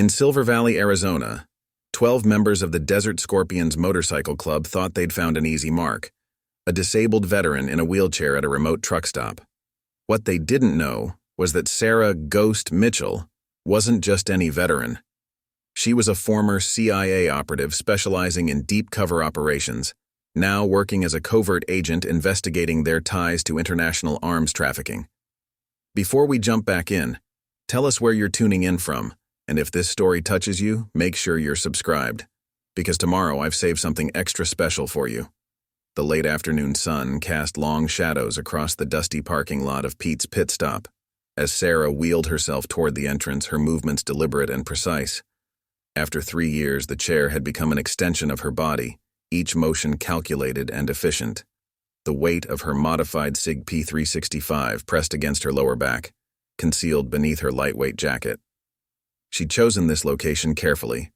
In Silver Valley, Arizona, 12 members of the Desert Scorpions Motorcycle Club thought they'd found an easy mark: a disabled veteran in a wheelchair at a remote truck stop. What they didn't know was that Sarah "Ghost" Mitchell wasn't just any veteran. She was a former CIA operative specializing in deep cover operations, now working as a covert agent investigating their ties to international arms trafficking. Before we jump back in, tell us where you're tuning in from, and if this story touches you, make sure you're subscribed, because tomorrow I've saved something extra special for you. The late afternoon sun cast long shadows across the dusty parking lot of Pete's Pit Stop. As Sarah wheeled herself toward the entrance, her movements deliberate and precise. After 3 years, the chair had become an extension of her body, each motion calculated and efficient. The weight of her modified SIG P365 pressed against her lower back, concealed beneath her lightweight jacket. She'd chosen this location carefully: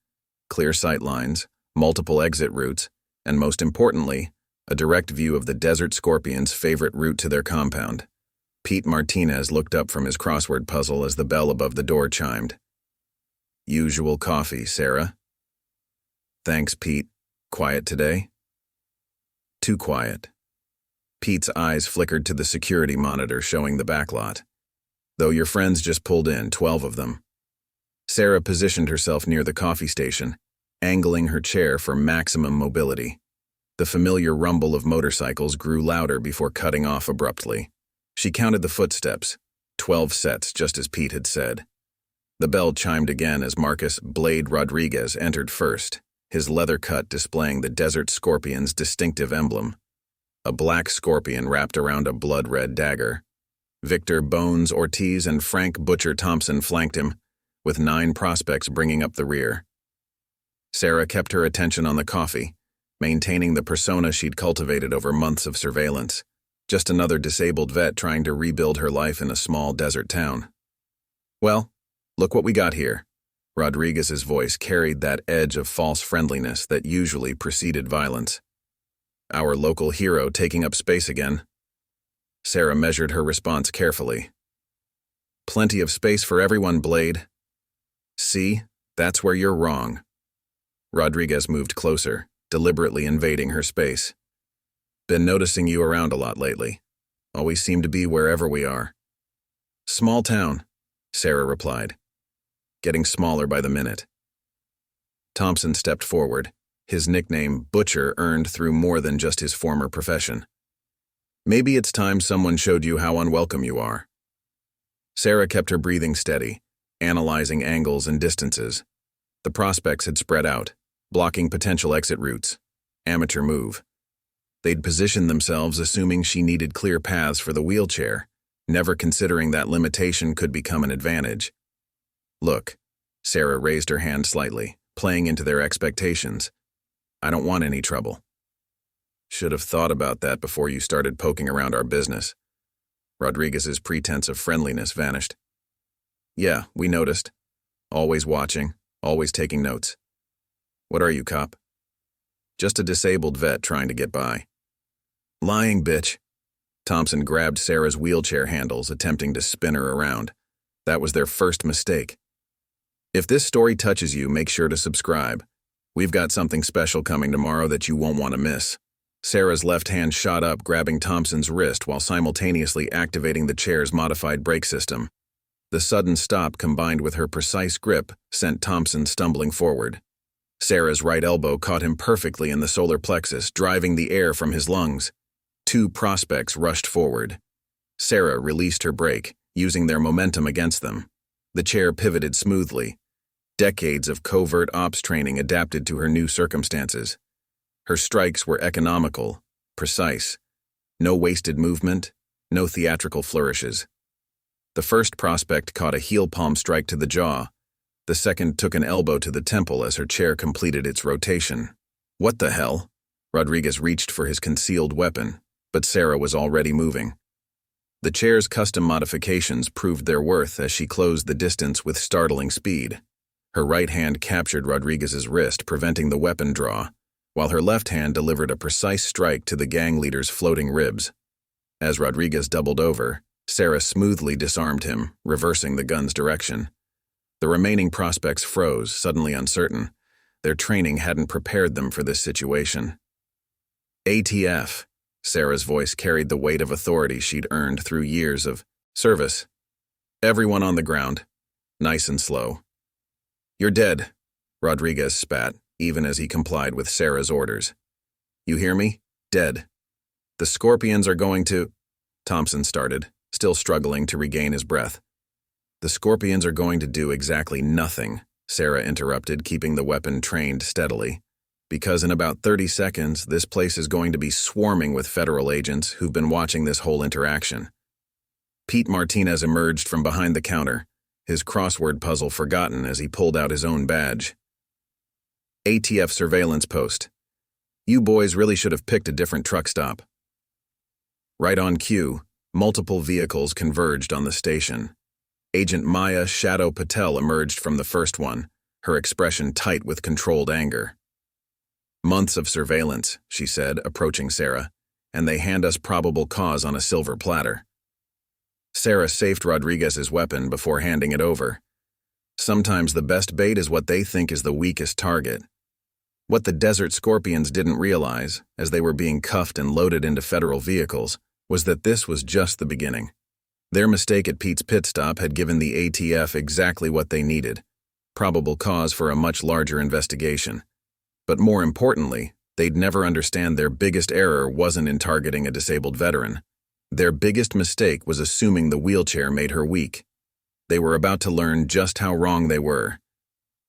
clear sight lines, multiple exit routes, and most importantly, a direct view of the Desert Scorpions' favorite route to their compound. Pete Martinez looked up from his crossword puzzle as the bell above the door chimed. "Usual coffee, Sarah?" "Thanks, Pete. Quiet today?" "Too quiet." Pete's eyes flickered to the security monitor showing the backlot. "Though your friends just pulled in, 12 of them." Sarah positioned herself near the coffee station, angling her chair for maximum mobility. The familiar rumble of motorcycles grew louder before cutting off abruptly. She counted the footsteps, 12 sets, just as Pete had said. The bell chimed again as Marcus "Blade" Rodriguez entered first, his leather cut displaying the Desert Scorpion's distinctive emblem: a black scorpion wrapped around a blood-red dagger. Victor "Bones" Ortiz and Frank "Butcher" Thompson flanked him, with 9 prospects bringing up the rear. Sarah kept her attention on the coffee, maintaining the persona she'd cultivated over months of surveillance. Just another disabled vet trying to rebuild her life in a small desert town. "Well, look what we got here." Rodriguez's voice carried that edge of false friendliness that usually preceded violence. "Our local hero taking up space again." Sarah measured her response carefully. "Plenty of space for everyone, Blade." "See, that's where you're wrong." Rodriguez moved closer, deliberately invading her space. "Been noticing you around a lot lately. Always seem to be wherever we are." "Small town," Sarah replied. "Getting smaller by the minute." Thompson stepped forward, his nickname "Butcher" earned through more than just his former profession. "Maybe it's time someone showed you how unwelcome you are." Sarah kept her breathing steady, analyzing angles and distances. The prospects had spread out, blocking potential exit routes. Amateur move. They'd positioned themselves assuming she needed clear paths for the wheelchair, never considering that limitation could become an advantage. "Look," Sarah raised her hand slightly, playing into their expectations. "I don't want any trouble." "Should have thought about that before you started poking around our business." Rodriguez's pretense of friendliness vanished. "Yeah, we noticed. Always watching, always taking notes." "What are you, cop?" "Just a disabled vet trying to get by." "Lying, bitch." Thompson grabbed Sarah's wheelchair handles, attempting to spin her around. That was their first mistake. If this story touches you, make sure to subscribe. We've got something special coming tomorrow that you won't want to miss. Sarah's left hand shot up, grabbing Thompson's wrist while simultaneously activating the chair's modified brake system. The sudden stop combined with her precise grip sent Thompson stumbling forward. Sarah's right elbow caught him perfectly in the solar plexus, driving the air from his lungs. 2 prospects rushed forward. Sarah released her brake, using their momentum against them. The chair pivoted smoothly. Decades of covert ops training adapted to her new circumstances. Her strikes were economical, precise. No wasted movement, no theatrical flourishes. The first prospect caught a heel palm strike to the jaw. The second took an elbow to the temple as her chair completed its rotation. "What the hell?" Rodriguez reached for his concealed weapon, but Sarah was already moving. The chair's custom modifications proved their worth as she closed the distance with startling speed. Her right hand captured Rodriguez's wrist, preventing the weapon draw, while her left hand delivered a precise strike to the gang leader's floating ribs. As Rodriguez doubled over, Sarah smoothly disarmed him, reversing the gun's direction. The remaining prospects froze, suddenly uncertain. Their training hadn't prepared them for this situation. ATF. Sarah's voice carried the weight of authority she'd earned through years of service. Everyone on the ground. Nice and slow. You're dead, Rodriguez spat, even as he complied with Sarah's orders. You hear me? Dead. The Scorpions are going to… Thompson started, still struggling to regain his breath. The Scorpions are going to do exactly nothing, Sarah interrupted, keeping the weapon trained steadily. Because in about 30 seconds, this place is going to be swarming with federal agents who've been watching this whole interaction. Pete Martinez emerged from behind the counter, his crossword puzzle forgotten as he pulled out his own badge. ATF surveillance post. You boys really should have picked a different truck stop. Right on cue, multiple vehicles converged on the station. Agent Maya Shadow Patel emerged from the first one, her expression tight with controlled anger. Months of surveillance, she said, approaching Sarah, and they hand us probable cause on a silver platter. Sarah safed Rodriguez's weapon before handing it over. Sometimes the best bait is what they think is the weakest target. What the Desert Scorpions didn't realize, as they were being cuffed and loaded into federal vehicles, was that this was just the beginning. Their mistake at Pete's pit stop had given the ATF exactly what they needed, probable cause for a much larger investigation. But more importantly, they'd never understand their biggest error wasn't in targeting a disabled veteran. Their biggest mistake was assuming the wheelchair made her weak. They were about to learn just how wrong they were,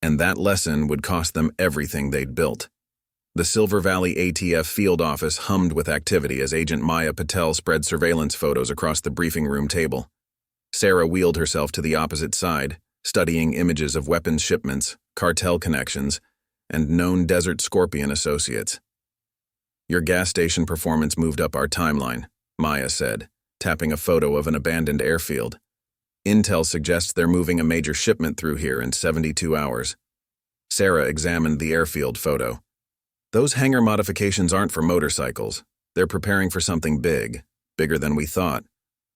and that lesson would cost them everything they'd built. The Silver Valley ATF field office hummed with activity as Agent Maya Patel spread surveillance photos across the briefing room table. Sarah wheeled herself to the opposite side, studying images of weapons shipments, cartel connections, and known Desert Scorpion associates. Your gas station performance moved up our timeline, Maya said, tapping a photo of an abandoned airfield. Intel suggests they're moving a major shipment through here in 72 hours. Sarah examined the airfield photo. Those hangar modifications aren't for motorcycles. They're preparing for something big, bigger than we thought.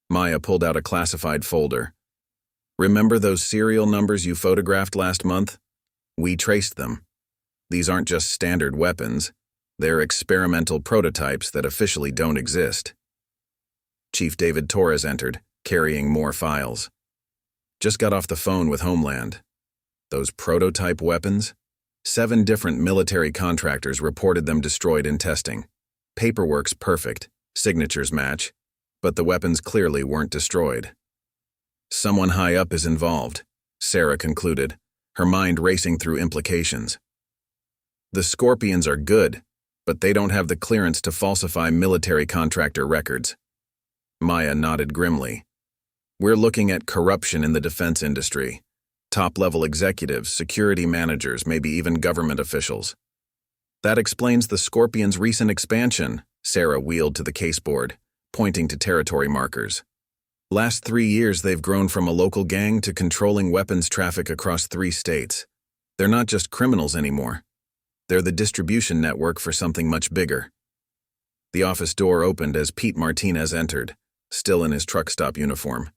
Maya pulled out a classified folder. Remember those serial numbers you photographed last month? We traced them. These aren't just standard weapons. They're experimental prototypes that officially don't exist. Chief David Torres entered, carrying more files. Just got off the phone with Homeland. Those prototype weapons? 7 different military contractors reported them destroyed in testing. Paperwork's perfect, signatures match, but the weapons clearly weren't destroyed. Someone high up is involved, Sarah concluded, her mind racing through implications. The Scorpions are good, but they don't have the clearance to falsify military contractor records. Maya nodded grimly. We're looking at corruption in the defense industry. Top-level executives, security managers, maybe even government officials. That explains the Scorpions' recent expansion, Sarah wheeled to the caseboard, pointing to territory markers. Last 3 years, they've grown from a local gang to controlling weapons traffic across 3 states. They're not just criminals anymore. They're the distribution network for something much bigger. The office door opened as Pete Martinez entered, still in his truck stop uniform.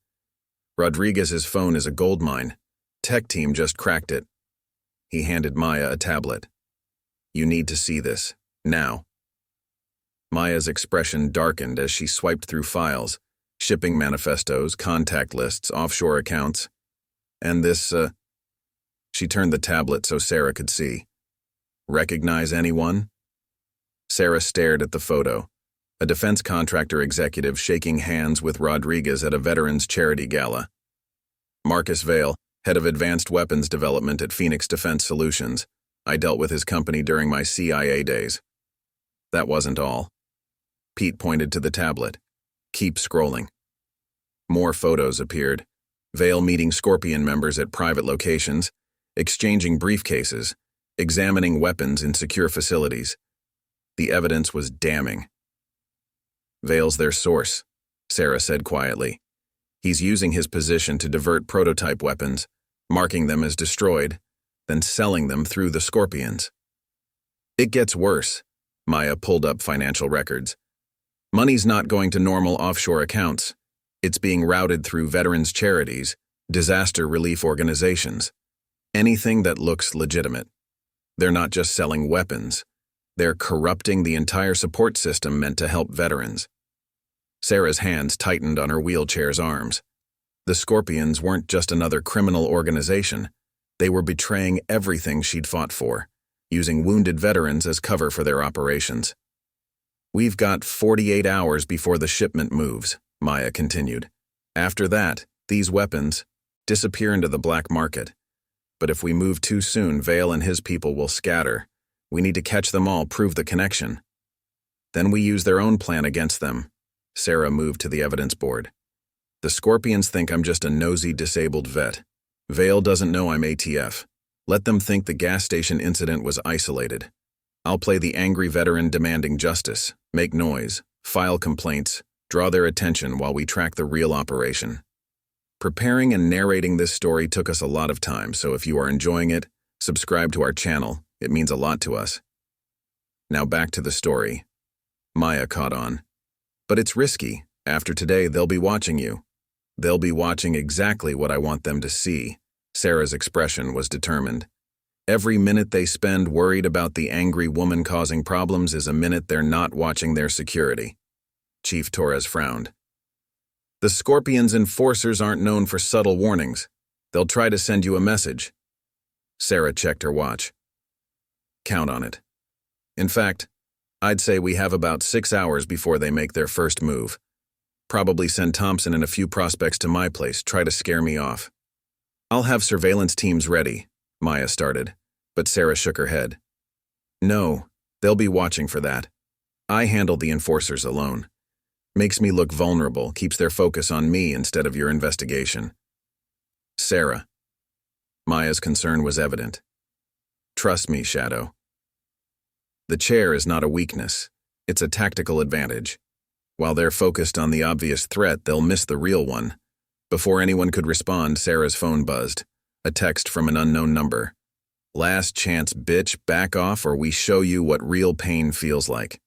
Rodriguez's phone is a goldmine. Tech team just cracked it. He handed Maya a tablet. You need to see this, now. Maya's expression darkened as she swiped through files, shipping manifestos, contact lists, offshore accounts. And this, She turned the tablet so Sarah could see. Recognize anyone? Sarah stared at the photo. A defense contractor executive shaking hands with Rodriguez at a veterans charity gala. Marcus Vale, head of advanced weapons development at Phoenix Defense Solutions. I dealt with his company during my CIA days. That wasn't all. Pete pointed to the tablet. Keep scrolling. More photos appeared. Vale meeting Scorpion members at private locations, exchanging briefcases, examining weapons in secure facilities. The evidence was damning. Vale's their source, Sarah said quietly. He's using his position to divert prototype weapons, marking them as destroyed, then selling them through the Scorpions. It gets worse. Maya pulled up financial records. Money's not going to normal offshore accounts. It's being routed through veterans charities, disaster relief organizations. Anything that looks legitimate. They're not just selling weapons. They're corrupting the entire support system meant to help veterans. Sarah's hands tightened on her wheelchair's arms. The Scorpions weren't just another criminal organization. They were betraying everything she'd fought for, using wounded veterans as cover for their operations. "We've got 48 hours before the shipment moves," Maya continued. "After that, these weapons disappear into the black market. But if we move too soon, Vale and his people will scatter. We need to catch them all, prove the connection. Then we use their own plan against them." Sarah moved to the evidence board. "The Scorpions think I'm just a nosy, disabled vet. Vale doesn't know I'm ATF. Let them think the gas station incident was isolated. I'll play the angry veteran demanding justice, make noise, file complaints, draw their attention while we track the real operation." Preparing and narrating this story took us a lot of time, so if you are enjoying it, subscribe to our channel. It means a lot to us. Now back to the story. Maya caught on. "But it's risky. After today, they'll be watching you. They'll be watching exactly what I want them to see." Sarah's expression was determined. "Every minute they spend worried about the angry woman causing problems is a minute they're not watching their security." Chief Torres frowned. "The Scorpions' enforcers aren't known for subtle warnings. They'll try to send you a message." Sarah checked her watch. "Count on it. In fact, I'd say we have about 6 hours before they make their first move. Probably send Thompson and a few prospects to my place, try to scare me off." "I'll have surveillance teams ready," Maya started, but Sarah shook her head. "No, they'll be watching for that. I handle the enforcers alone. Makes me look vulnerable, keeps their focus on me instead of your investigation." "Sarah." Maya's concern was evident. "Trust me, Shadow. The chair is not a weakness. It's a tactical advantage. While they're focused on the obvious threat, they'll miss the real one." Before anyone could respond, Sarah's phone buzzed. A text from an unknown number. "Last chance, bitch, back off or we show you what real pain feels like."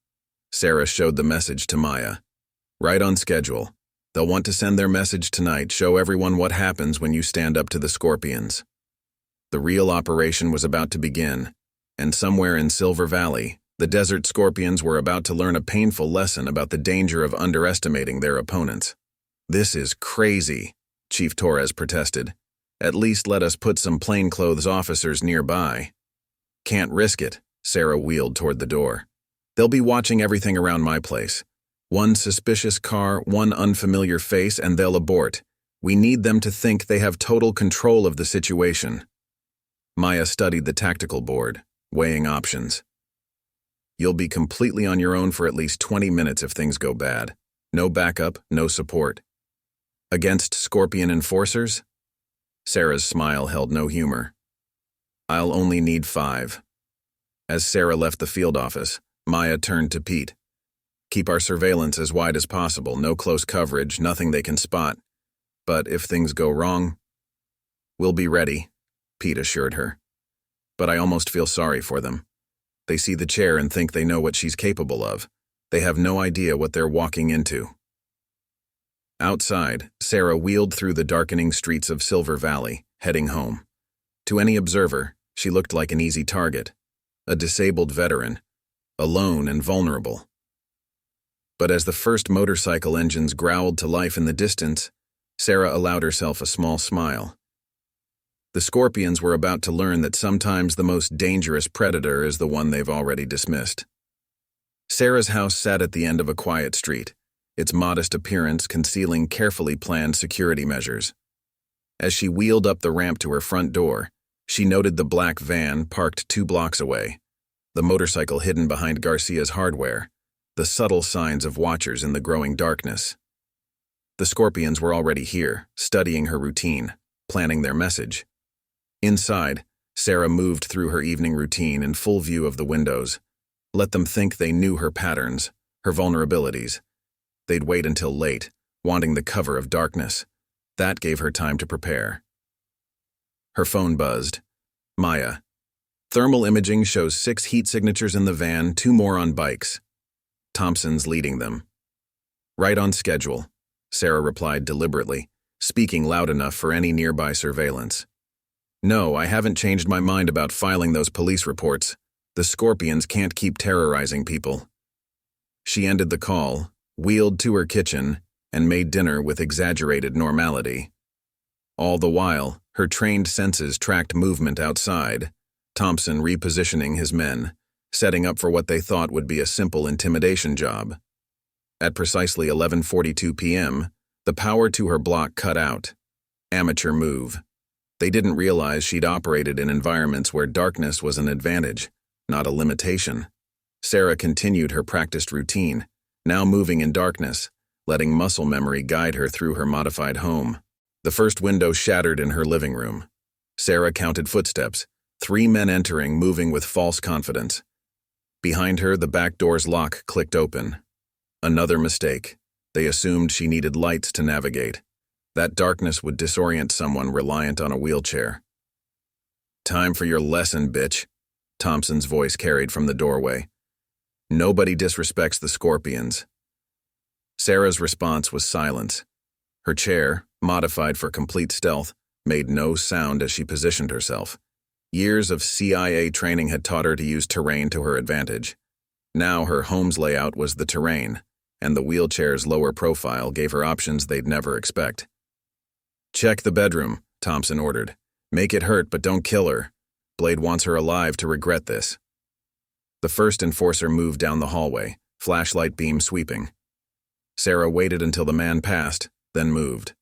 Sarah showed the message to Maya. "Right on schedule. They'll want to send their message tonight, show everyone what happens when you stand up to the Scorpions." The real operation was about to begin, and somewhere in Silver Valley, the Desert Scorpions were about to learn a painful lesson about the danger of underestimating their opponents. "This is crazy," Chief Torres protested. "At least let us put some plainclothes officers nearby." "Can't risk it," Sarah wheeled toward the door. "They'll be watching everything around my place. One suspicious car, one unfamiliar face, and they'll abort. We need them to think they have total control of the situation." Maya studied the tactical board, weighing options. "You'll be completely on your own for at least 20 minutes if things go bad. No backup, no support. Against Scorpion enforcers?" Sarah's smile held no humor. "I'll only need 5. As Sarah left the field office, Maya turned to Pete. "Keep our surveillance as wide as possible, no close coverage, nothing they can spot. But if things go wrong, we'll be ready," Pete assured her. "But I almost feel sorry for them. They see the chair and think they know what she's capable of. They have no idea what they're walking into." Outside, Sarah wheeled through the darkening streets of Silver Valley, heading home. To any observer, she looked like an easy target. A disabled veteran, alone and vulnerable. But as the first motorcycle engines growled to life in the distance, Sarah allowed herself a small smile. The Scorpions were about to learn that sometimes the most dangerous predator is the one they've already dismissed. Sarah's house sat at the end of a quiet street, its modest appearance concealing carefully planned security measures. As she wheeled up the ramp to her front door, she noted the black van parked 2 blocks away, the motorcycle hidden behind Garcia's hardware, the subtle signs of watchers in the growing darkness. The Scorpions were already here, studying her routine, planning their message. Inside, Sarah moved through her evening routine in full view of the windows. Let them think they knew her patterns, her vulnerabilities. They'd wait until late, wanting the cover of darkness. That gave her time to prepare. Her phone buzzed. "Maya. Thermal imaging shows 6 heat signatures in the van, 2 more on bikes. Thompson's leading them." "Right on schedule," Sarah replied deliberately, speaking loud enough for any nearby surveillance. No, I haven't changed my mind about filing those police reports. The Scorpions can't keep terrorizing people. She ended the call, wheeled to her kitchen, and made dinner with exaggerated normality. All the while, her trained senses tracked movement outside, Thompson repositioning his men, setting up for what they thought would be a simple intimidation job. At precisely 11:42 p.m., the power to her block cut out. Amateur move. They didn't realize she'd operated in environments where darkness was an advantage, not a limitation. Sarah continued her practiced routine, now moving in darkness, letting muscle memory guide her through her modified home. The first window shattered in her living room. Sarah counted footsteps, 3 men entering, moving with false confidence. Behind her, the back door's lock clicked open. Another mistake. They assumed she needed lights to navigate. That darkness would disorient someone reliant on a wheelchair. "Time for your lesson, bitch," Thompson's voice carried from the doorway. "Nobody disrespects the Scorpions." Sarah's response was silence. Her chair, modified for complete stealth, made no sound as she positioned herself. Years of CIA training had taught her to use terrain to her advantage. Now her home's layout was the terrain, and the wheelchair's lower profile gave her options they'd never expect. "Check the bedroom," Thompson ordered. "Make it hurt, but don't kill her. Blade wants her alive to regret this." The first enforcer moved down the hallway, flashlight beam sweeping. Sarah waited until the man passed, then moved.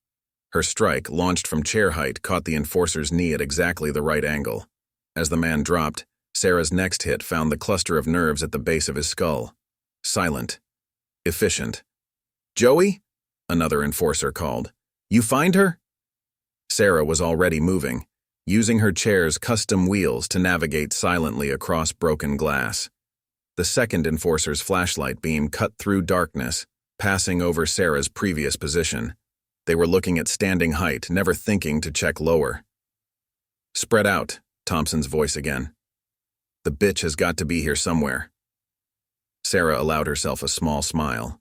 Her strike, launched from chair height, caught the enforcer's knee at exactly the right angle. As the man dropped, Sarah's next hit found the cluster of nerves at the base of his skull. Silent. Efficient. "Joey?" another enforcer called. "You find her?" Sarah was already moving, using her chair's custom wheels to navigate silently across broken glass. The second enforcer's flashlight beam cut through darkness, passing over Sarah's previous position. They were looking at standing height, never thinking to check lower. "Spread out," Thompson's voice again. "The bitch has got to be here somewhere." Sarah allowed herself a small smile.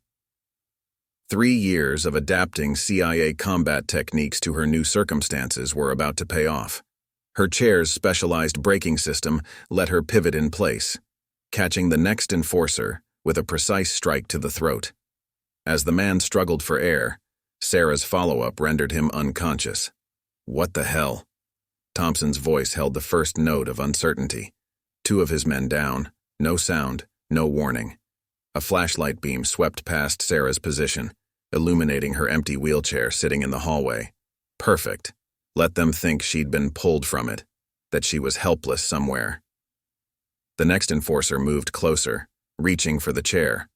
3 years of adapting CIA combat techniques to her new circumstances were about to pay off. Her chair's specialized braking system let her pivot in place, catching the next enforcer with a precise strike to the throat. As the man struggled for air, Sarah's follow-up rendered him unconscious. "What the hell?" Thompson's voice held the first note of uncertainty. 2 of his men down, no sound, no warning. A flashlight beam swept past Sarah's position, illuminating her empty wheelchair sitting in the hallway. Perfect. Let them think she'd been pulled from it, that she was helpless somewhere. The next enforcer moved closer, reaching for the chair.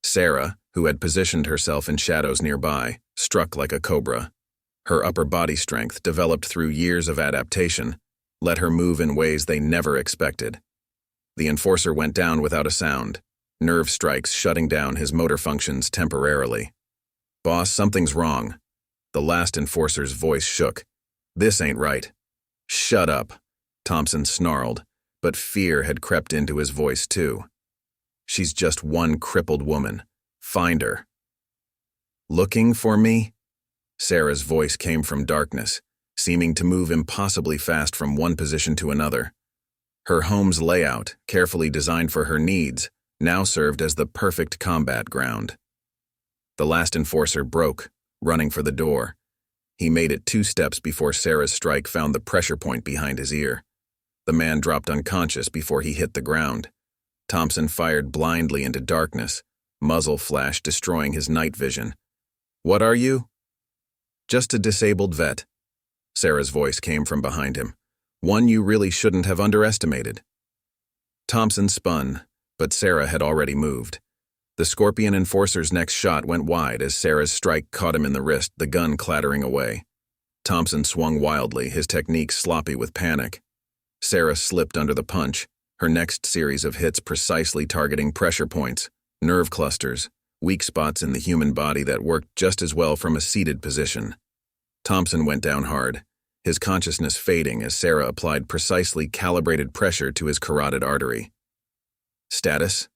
Sarah, who had positioned herself in shadows nearby, struck like a cobra. Her upper body strength, developed through years of adaptation, let her move in ways they never expected. The enforcer went down without a sound, nerve strikes shutting down his motor functions temporarily. "Boss, something's wrong." The last enforcer's voice shook. "This ain't right." "Shut up," Thompson snarled, but fear had crept into his voice too. "She's just one crippled woman. Find her." "Looking for me?" Sarah's voice came from darkness, seeming to move impossibly fast from one position to another. Her home's layout, carefully designed for her needs, now served as the perfect combat ground. The last enforcer broke, running for the door. He made it 2 steps before Sarah's strike found the pressure point behind his ear. The man dropped unconscious before he hit the ground. Thompson fired blindly into darkness, muzzle flash destroying his night vision. "What are you?" "Just a disabled vet." Sarah's voice came from behind him. "One you really shouldn't have underestimated." Thompson spun, but Sarah had already moved. The Scorpion enforcer's next shot went wide as Sarah's strike caught him in the wrist, the gun clattering away. Thompson swung wildly, his technique sloppy with panic. Sarah slipped under the punch, her next series of hits precisely targeting pressure points, nerve clusters, weak spots in the human body that worked just as well from a seated position. Thompson went down hard, his consciousness fading as Sarah applied precisely calibrated pressure to his carotid artery. "Status?"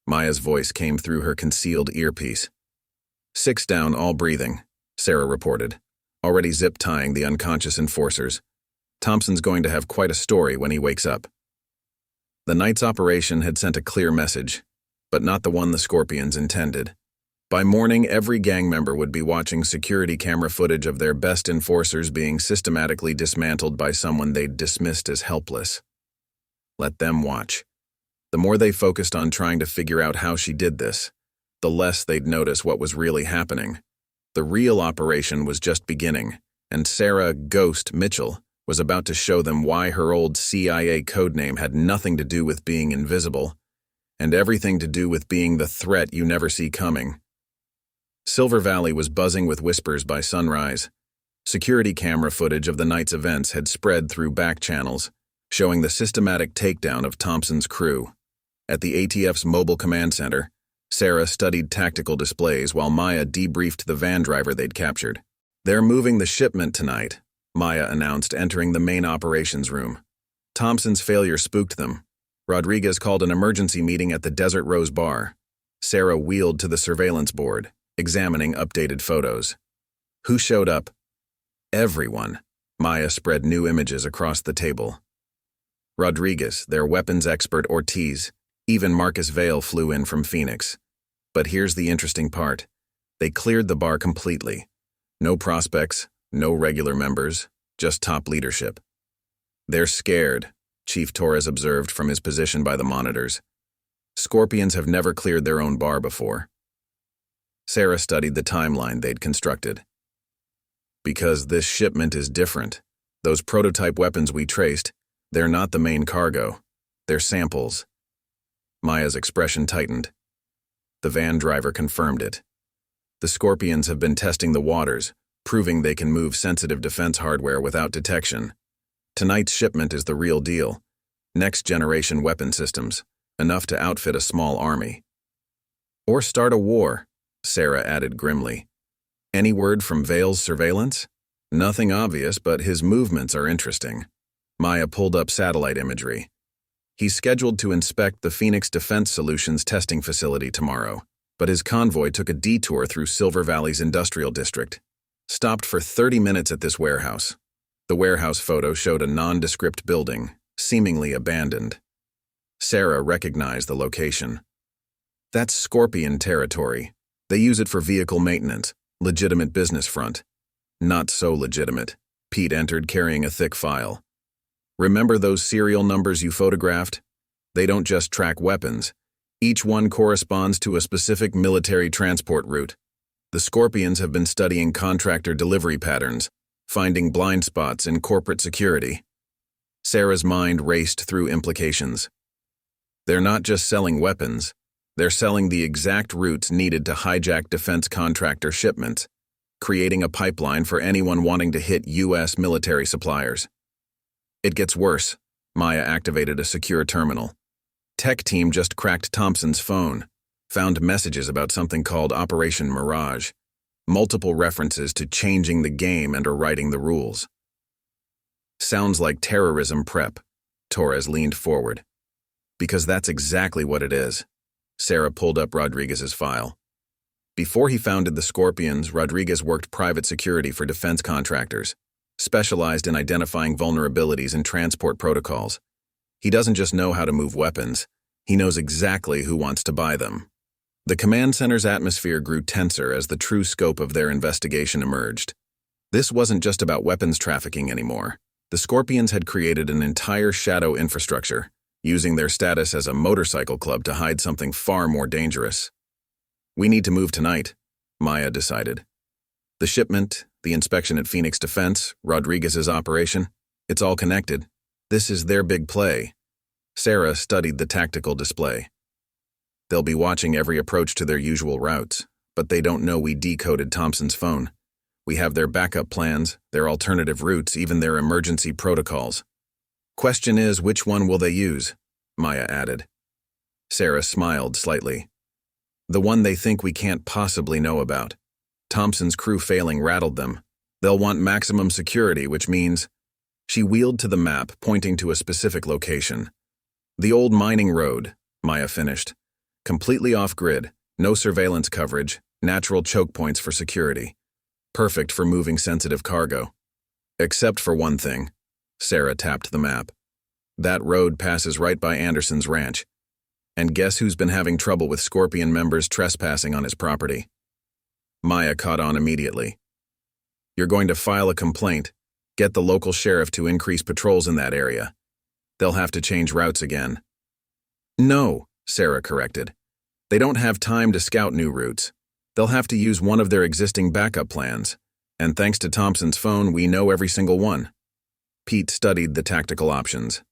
Maya's voice came through her concealed earpiece. "6 down, all breathing," Sarah reported, already zip-tying the unconscious enforcers. Thompson's going to have quite a story when he wakes up. The night's operation had sent a clear message, but not the one the Scorpions intended. By morning, every gang member would be watching security camera footage of their best enforcers being systematically dismantled by someone they'd dismissed as helpless. Let them watch. The more they focused on trying to figure out how she did this, the less they'd notice what was really happening. The real operation was just beginning, and Sarah "Ghost" Mitchell was about to show them why her old CIA codename had nothing to do with being invisible, and everything to do with being the threat you never see coming. Silver Valley was buzzing with whispers by sunrise. Security camera footage of the night's events had spread through back channels, showing the systematic takedown of Thompson's crew. At the ATF's mobile command center, Sarah studied tactical displays while Maya debriefed the van driver they'd captured. "They're moving the shipment tonight," Maya announced, entering the main operations room. Thompson's failure spooked them. Rodriguez called an emergency meeting at the Desert Rose Bar. Sarah wheeled to the surveillance board, examining updated photos. Who showed up? Everyone. Maya spread new images across the table. Rodriguez, their weapons expert Ortiz, even Marcus Vale flew in from Phoenix. But here's the interesting part. They cleared the bar completely. No prospects, no regular members, just top leadership. "They're scared," Chief Torres observed from his position by the monitors. "Scorpions have never cleared their own bar before." Sarah studied the timeline they'd constructed. "Because this shipment is different. Those prototype weapons we traced, they're not the main cargo. They're samples." Maya's expression tightened. The van driver confirmed it. "The Scorpions have been testing the waters, proving they can move sensitive defense hardware without detection. Tonight's shipment is the real deal. Next-generation weapon systems, enough to outfit a small army." "Or start a war," Sarah added grimly. "Any word from Vale's surveillance?" "Nothing obvious, but his movements are interesting." Maya pulled up satellite imagery. "He's scheduled to inspect the Phoenix Defense Solutions testing facility tomorrow, but his convoy took a detour through Silver Valley's industrial district. Stopped for 30 minutes at this warehouse." The warehouse photo showed a nondescript building, seemingly abandoned. Sarah recognized the location. "That's Scorpion territory. They use it for vehicle maintenance, legitimate business front." "Not so legitimate." Pete entered carrying a thick file. "Remember those serial numbers you photographed? They don't just track weapons. Each one corresponds to a specific military transport route. The Scorpions have been studying contractor delivery patterns, finding blind spots in corporate security." Sarah's mind raced through implications. "They're not just selling weapons. They're selling the exact routes needed to hijack defense contractor shipments, creating a pipeline for anyone wanting to hit U.S. military suppliers." It gets worse. Maya activated a secure terminal. Tech team just cracked Thompson's phone, found messages about something called Operation Mirage, multiple references to changing the game and rewriting the rules. "Sounds like terrorism prep." Torres leaned forward. "Because that's exactly what it is." Sarah pulled up Rodriguez's file. Before he founded the Scorpions, Rodriguez worked private security for defense contractors, specialized in identifying vulnerabilities in transport protocols. He doesn't just know how to move weapons, he knows exactly who wants to buy them. The command center's atmosphere grew tenser as the true scope of their investigation emerged. This wasn't just about weapons trafficking anymore. The Scorpions had created an entire shadow infrastructure, using their status as a motorcycle club to hide something far more dangerous. "We need to move tonight," Maya decided. The shipment, the inspection at Phoenix Defense, Rodriguez's operation, it's all connected. This is their big play. Sarah studied the tactical display. "They'll be watching every approach to their usual routes, but they don't know we decoded Thompson's phone. We have their backup plans, their alternative routes, even their emergency protocols. Question is, which one will they use?" Maya added. Sarah smiled slightly. "The one they think we can't possibly know about. Thompson's crew failing rattled them. They'll want maximum security, which means..." She wheeled to the map, pointing to a specific location. "The old mining road," Maya finished. "Completely off-grid, no surveillance coverage, natural choke points for security. Perfect for moving sensitive cargo. Except for one thing. Sarah tapped the map. That road passes right by Anderson's ranch. And guess who's been having trouble with Scorpion members trespassing on his property? Maya caught on immediately. You're going to file a complaint, get the local sheriff to increase patrols in that area. They'll have to change routes again. No, Sarah corrected. They don't have time to scout new routes. They'll have to use one of their existing backup plans. And thanks to Thompson's phone, we know every single one. Pete studied the tactical options.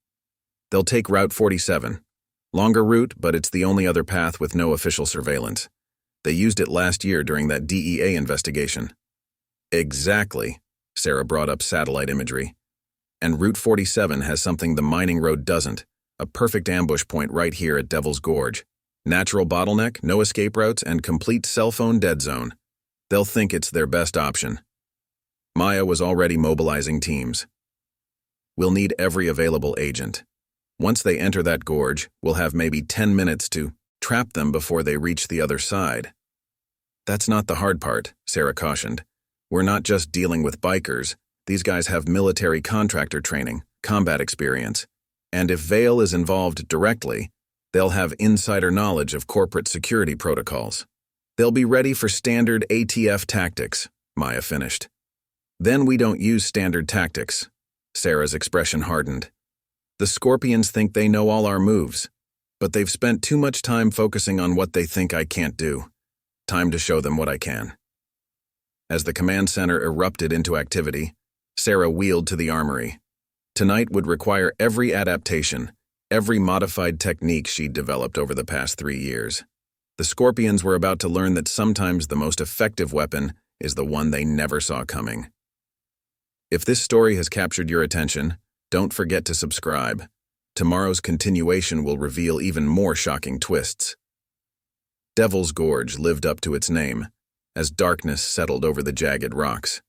They'll take Route 47. Longer route, but it's the only other path with no official surveillance. They used it last year during that DEA investigation. Exactly, Sarah brought up satellite imagery. And Route 47 has something the mining road doesn't, a perfect ambush point right here at Devil's Gorge. Natural bottleneck, no escape routes, and complete cell phone dead zone. They'll think it's their best option. Maya was already mobilizing teams. We'll need every available agent. Once they enter that gorge, we'll have maybe 10 minutes to trap them before they reach the other side. That's not the hard part, Sarah cautioned. We're not just dealing with bikers. These guys have military contractor training, combat experience. And if Vale is involved directly, they'll have insider knowledge of corporate security protocols. They'll be ready for standard ATF tactics, Maya finished. Then we don't use standard tactics. Sarah's expression hardened. The Scorpions think they know all our moves, but they've spent too much time focusing on what they think I can't do. Time to show them what I can. As the command center erupted into activity, Sarah wheeled to the armory. Tonight would require every adaptation, every modified technique she'd developed over the past 3 years. The Scorpions were about to learn that sometimes the most effective weapon is the one they never saw coming. If this story has captured your attention, don't forget to subscribe. Tomorrow's continuation will reveal even more shocking twists. Devil's Gorge lived up to its name, as darkness settled over the jagged rocks.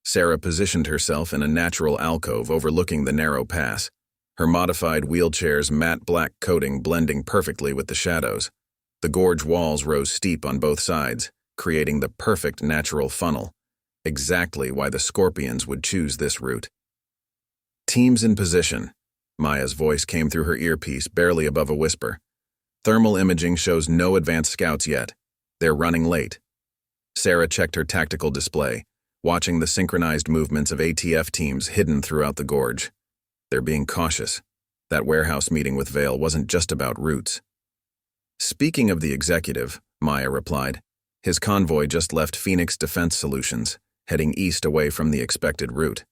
Sarah positioned herself in a natural alcove overlooking the narrow pass, her modified wheelchair's matte black coating blending perfectly with the shadows. The gorge walls rose steep on both sides, creating the perfect natural funnel, exactly why the Scorpions would choose this route. Teams in position. Maya's voice came through her earpiece, barely above a whisper. Thermal imaging shows no advanced scouts yet. They're running late. Sarah checked her tactical display, watching the synchronized movements of ATF teams hidden throughout the gorge. They're being cautious. That warehouse meeting with Vale wasn't just about routes. Speaking of the executive, Maya replied, his convoy just left Phoenix Defense Solutions, heading east away from the expected route.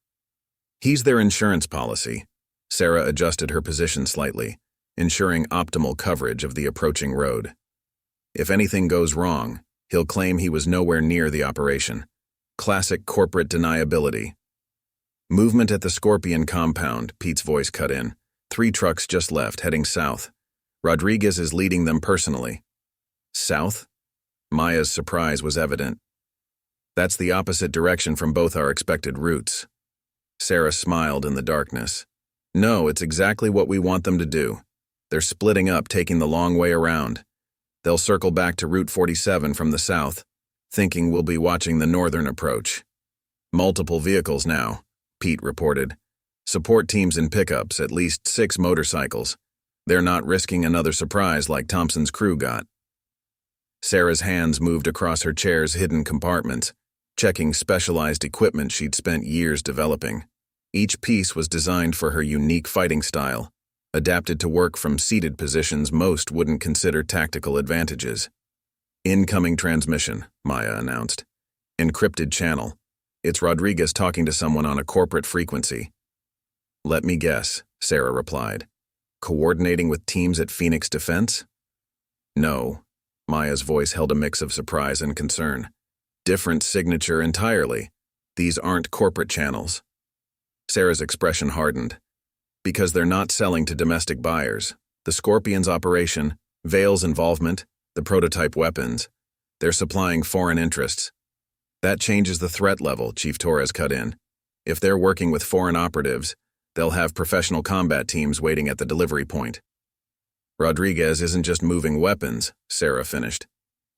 He's their insurance policy. Sarah adjusted her position slightly, ensuring optimal coverage of the approaching road. If anything goes wrong, he'll claim he was nowhere near the operation. Classic corporate deniability. Movement at the Scorpion compound, Pete's voice cut in. 3 trucks just left, heading south. Rodriguez is leading them personally. South? Maya's surprise was evident. That's the opposite direction from both our expected routes. Sarah smiled in the darkness. No, it's exactly what we want them to do. They're splitting up, taking the long way around. They'll circle back to Route 47 from the south, thinking we'll be watching the northern approach. Multiple vehicles now, Pete reported. Support teams in pickups, at least 6 motorcycles. They're not risking another surprise like Thompson's crew got. Sarah's hands moved across her chair's hidden compartments, checking specialized equipment she'd spent years developing. Each piece was designed for her unique fighting style, adapted to work from seated positions most wouldn't consider tactical advantages. Incoming transmission, Maya announced. Encrypted channel. It's Rodriguez talking to someone on a corporate frequency. Let me guess, Sarah replied. Coordinating with teams at Phoenix Defense? No. Maya's voice held a mix of surprise and concern. Different signature entirely. These aren't corporate channels. Sarah's expression hardened. Because they're not selling to domestic buyers. The Scorpions' operation, Vale's involvement, the prototype weapons. They're supplying foreign interests. That changes the threat level, Chief Torres cut in. If they're working with foreign operatives, they'll have professional combat teams waiting at the delivery point. Rodriguez isn't just moving weapons, Sarah finished.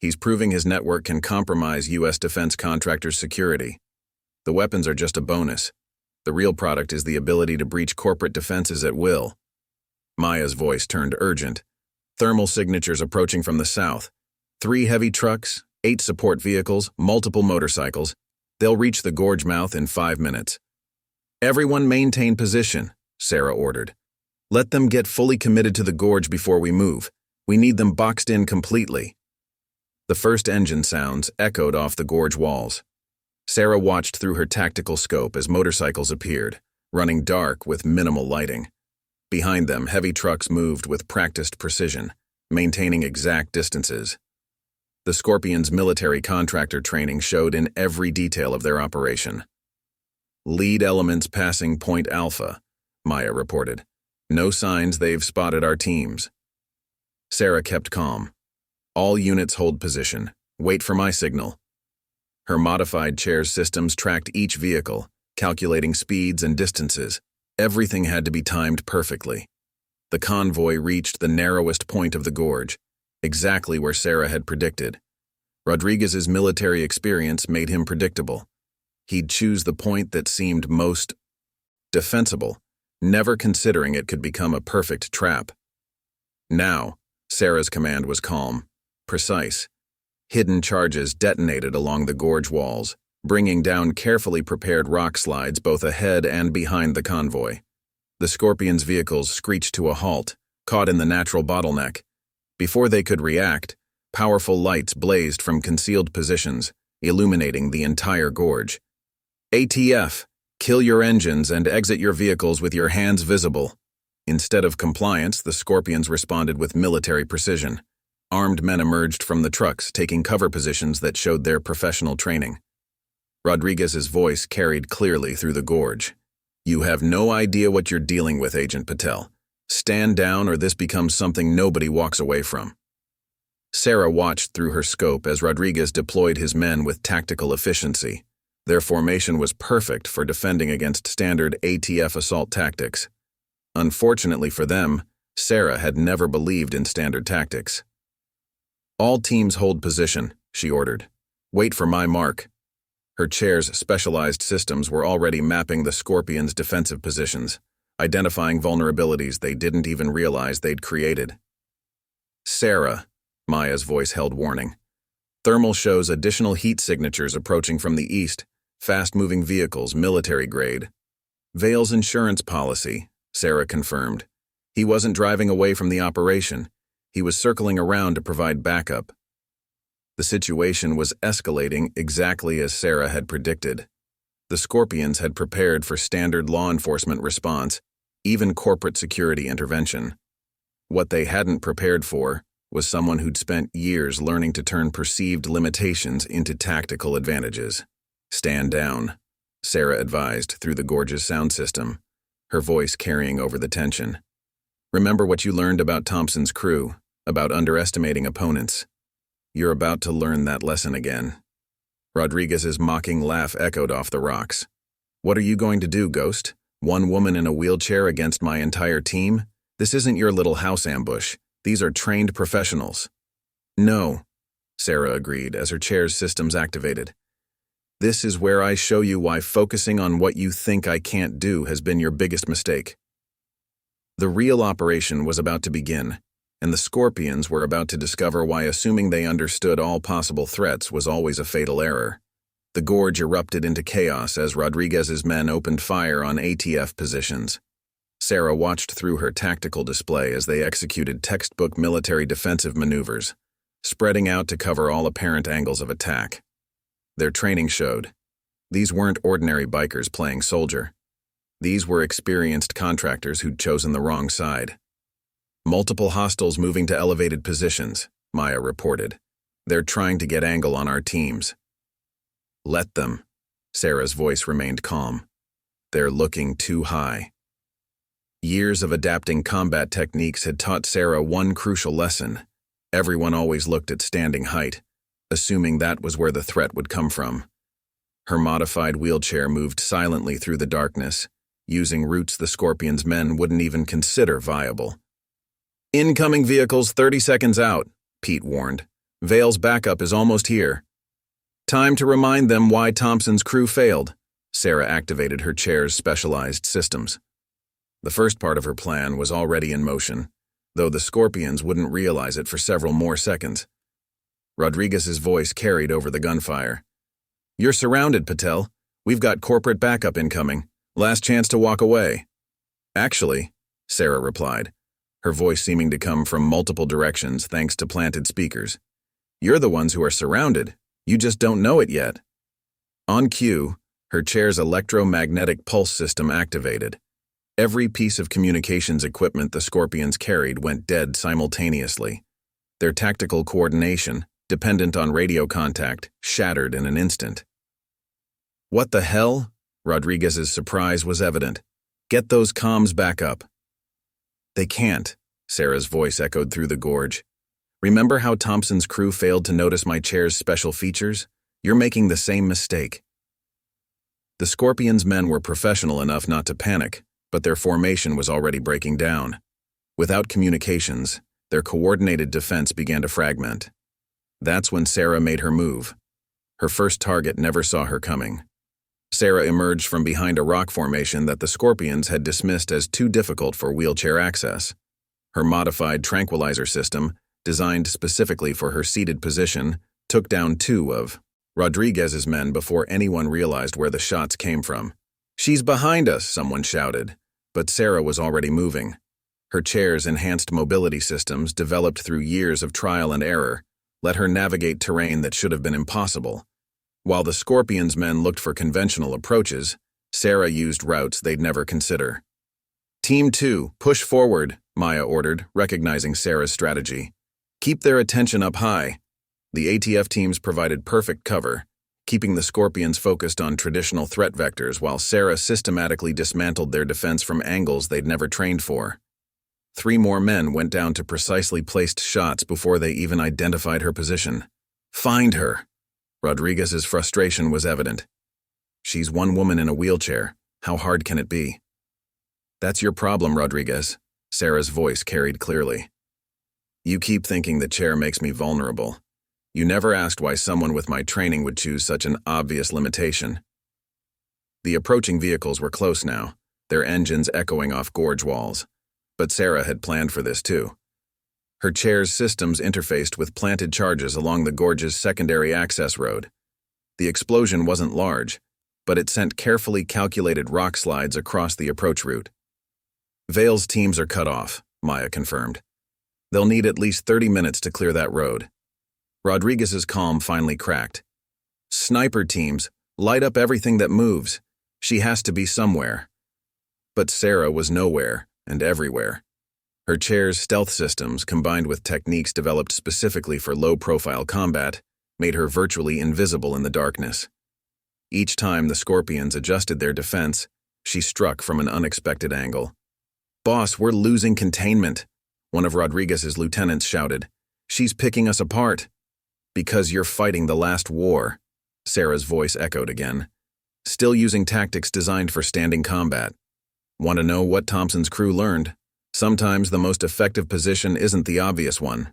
He's proving his network can compromise U.S. defense contractors' security. The weapons are just a bonus, The real product is the ability to breach corporate defenses at will. Maya's voice turned urgent. Thermal signatures approaching from the south. 3 heavy trucks, 8 support vehicles, multiple motorcycles. They'll reach the gorge mouth in 5 minutes. Everyone maintain position, Sarah ordered. Let them get fully committed to the gorge before we move. We need them boxed in completely. The first engine sounds echoed off the gorge walls. Sarah watched through her tactical scope as motorcycles appeared, running dark with minimal lighting. Behind them, heavy trucks moved with practiced precision, maintaining exact distances. The Scorpions' military contractor training showed in every detail of their operation. Lead elements passing Point Alpha, Maya reported. No signs they've spotted our teams. Sarah kept calm. All units hold position. Wait for my signal. Her modified chair's systems tracked each vehicle, calculating speeds and distances. Everything had to be timed perfectly. The convoy reached the narrowest point of the gorge, exactly where Sarah had predicted. Rodriguez's military experience made him predictable. He'd choose the point that seemed most defensible, never considering it could become a perfect trap. Now, Sarah's command was calm, precise. Hidden charges detonated along the gorge walls, bringing down carefully prepared rock slides both ahead and behind the convoy. The Scorpions' vehicles screeched to a halt, caught in the natural bottleneck. Before they could react, powerful lights blazed from concealed positions, illuminating the entire gorge. ATF, kill your engines and exit your vehicles with your hands visible. Instead of compliance, the Scorpions responded with military precision. Armed men emerged from the trucks, taking cover positions that showed their professional training. Rodriguez's voice carried clearly through the gorge. You have no idea what you're dealing with, Agent Patel. Stand down or this becomes something nobody walks away from. Sarah watched through her scope as Rodriguez deployed his men with tactical efficiency. Their formation was perfect for defending against standard ATF assault tactics. Unfortunately for them, Sarah had never believed in standard tactics. All teams hold position, she ordered. Wait for my mark. Her chair's specialized systems were already mapping the Scorpions' defensive positions, identifying vulnerabilities they didn't even realize they'd created. Sarah, Maya's voice held warning. Thermal shows additional heat signatures approaching from the east, fast-moving vehicles, military grade. Vale's insurance policy, Sarah confirmed. He wasn't driving away from the operation. He was circling around to provide backup. The situation was escalating exactly as Sarah had predicted. The Scorpions had prepared for standard law enforcement response, even corporate security intervention. What they hadn't prepared for was someone who'd spent years learning to turn perceived limitations into tactical advantages. Stand down, Sarah advised through the gorge's sound system, her voice carrying over the tension. Remember what you learned about Thompson's crew, about underestimating opponents. You're about to learn that lesson again. Rodriguez's mocking laugh echoed off the rocks. What are you going to do, Ghost? One woman in a wheelchair against my entire team? This isn't your little house ambush. These are trained professionals. No, Sarah agreed as her chair's systems activated. This is where I show you why focusing on what you think I can't do has been your biggest mistake. The real operation was about to begin, and the Scorpions were about to discover why assuming they understood all possible threats was always a fatal error. The gorge erupted into chaos as Rodriguez's men opened fire on ATF positions. Sarah watched through her tactical display as they executed textbook military defensive maneuvers, spreading out to cover all apparent angles of attack. Their training showed. These weren't ordinary bikers playing soldier. These were experienced contractors who'd chosen the wrong side. Multiple hostiles moving to elevated positions, Maya reported. They're trying to get angle on our teams. Let them. Sarah's voice remained calm. They're looking too high. Years of adapting combat techniques had taught Sarah one crucial lesson. Everyone always looked at standing height, assuming that was where the threat would come from. Her modified wheelchair moved silently through the darkness, using routes the Scorpions' men wouldn't even consider viable. Incoming vehicles 30 seconds out, Pete warned. Vale's backup is almost here. Time to remind them why Thompson's crew failed. Sarah activated her chair's specialized systems. The first part of her plan was already in motion, though the Scorpions wouldn't realize it for several more seconds. Rodriguez's voice carried over the gunfire. "You're surrounded, Patel. We've got corporate backup incoming. Last chance to walk away." "Actually," Sarah replied, her voice seeming to come from multiple directions thanks to planted speakers. "You're the ones who are surrounded. You just don't know it yet." On cue, her chair's electromagnetic pulse system activated. Every piece of communications equipment the Scorpions carried went dead simultaneously. Their tactical coordination, dependent on radio contact, shattered in an instant. "What the hell?" Rodriguez's surprise was evident. "Get those comms back up." "They can't," Sarah's voice echoed through the gorge. "Remember how Thompson's crew failed to notice my chair's special features? You're making the same mistake." The Scorpions' men were professional enough not to panic, but their formation was already breaking down. Without communications, their coordinated defense began to fragment. That's when Sarah made her move. Her first target never saw her coming. Sarah emerged from behind a rock formation that the Scorpions had dismissed as too difficult for wheelchair access. Her modified tranquilizer system, designed specifically for her seated position, took down 2 of Rodriguez's men before anyone realized where the shots came from. "She's behind us," someone shouted, but Sarah was already moving. Her chair's enhanced mobility systems, developed through years of trial and error, let her navigate terrain that should have been impossible. While the Scorpions' men looked for conventional approaches, Sarah used routes they'd never consider. "Team 2, push forward," Maya ordered, recognizing Sarah's strategy. "Keep their attention up high." The ATF teams provided perfect cover, keeping the Scorpions focused on traditional threat vectors while Sarah systematically dismantled their defense from angles they'd never trained for. 3 more men went down to precisely placed shots before they even identified her position. "Find her!" Rodriguez's frustration was evident. "She's one woman in a wheelchair. How hard can it be?" "That's your problem, Rodriguez," Sarah's voice carried clearly. "You keep thinking the chair makes me vulnerable. You never asked why someone with my training would choose such an obvious limitation." The approaching vehicles were close now, their engines echoing off gorge walls. But Sarah had planned for this too. Her chair's systems interfaced with planted charges along the gorge's secondary access road. The explosion wasn't large, but it sent carefully calculated rock slides across the approach route. "Vale's teams are cut off," Maya confirmed. "They'll need at least 30 minutes to clear that road." Rodriguez's calm finally cracked. "Sniper teams, light up everything that moves. She has to be somewhere." But Sarah was nowhere and everywhere. Her chair's stealth systems, combined with techniques developed specifically for low-profile combat, made her virtually invisible in the darkness. Each time the Scorpions adjusted their defense, she struck from an unexpected angle. "Boss, we're losing containment," one of Rodriguez's lieutenants shouted. "She's picking us apart." "Because you're fighting the last war," Sarah's voice echoed again. "Still using tactics designed for standing combat. Want to know what Thompson's crew learned? Sometimes the most effective position isn't the obvious one."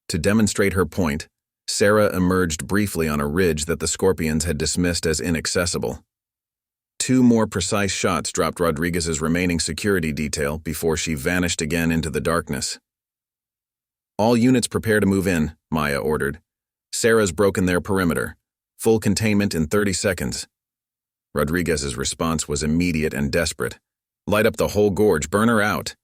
To demonstrate her point, Sarah emerged briefly on a ridge that the Scorpions had dismissed as inaccessible. 2 more precise shots dropped Rodriguez's remaining security detail before she vanished again into the darkness. "All units prepare to move in," Maya ordered. "Sarah's broken their perimeter. Full containment in 30 seconds. Rodriguez's response was immediate and desperate. "Light up the whole gorge, burn her out."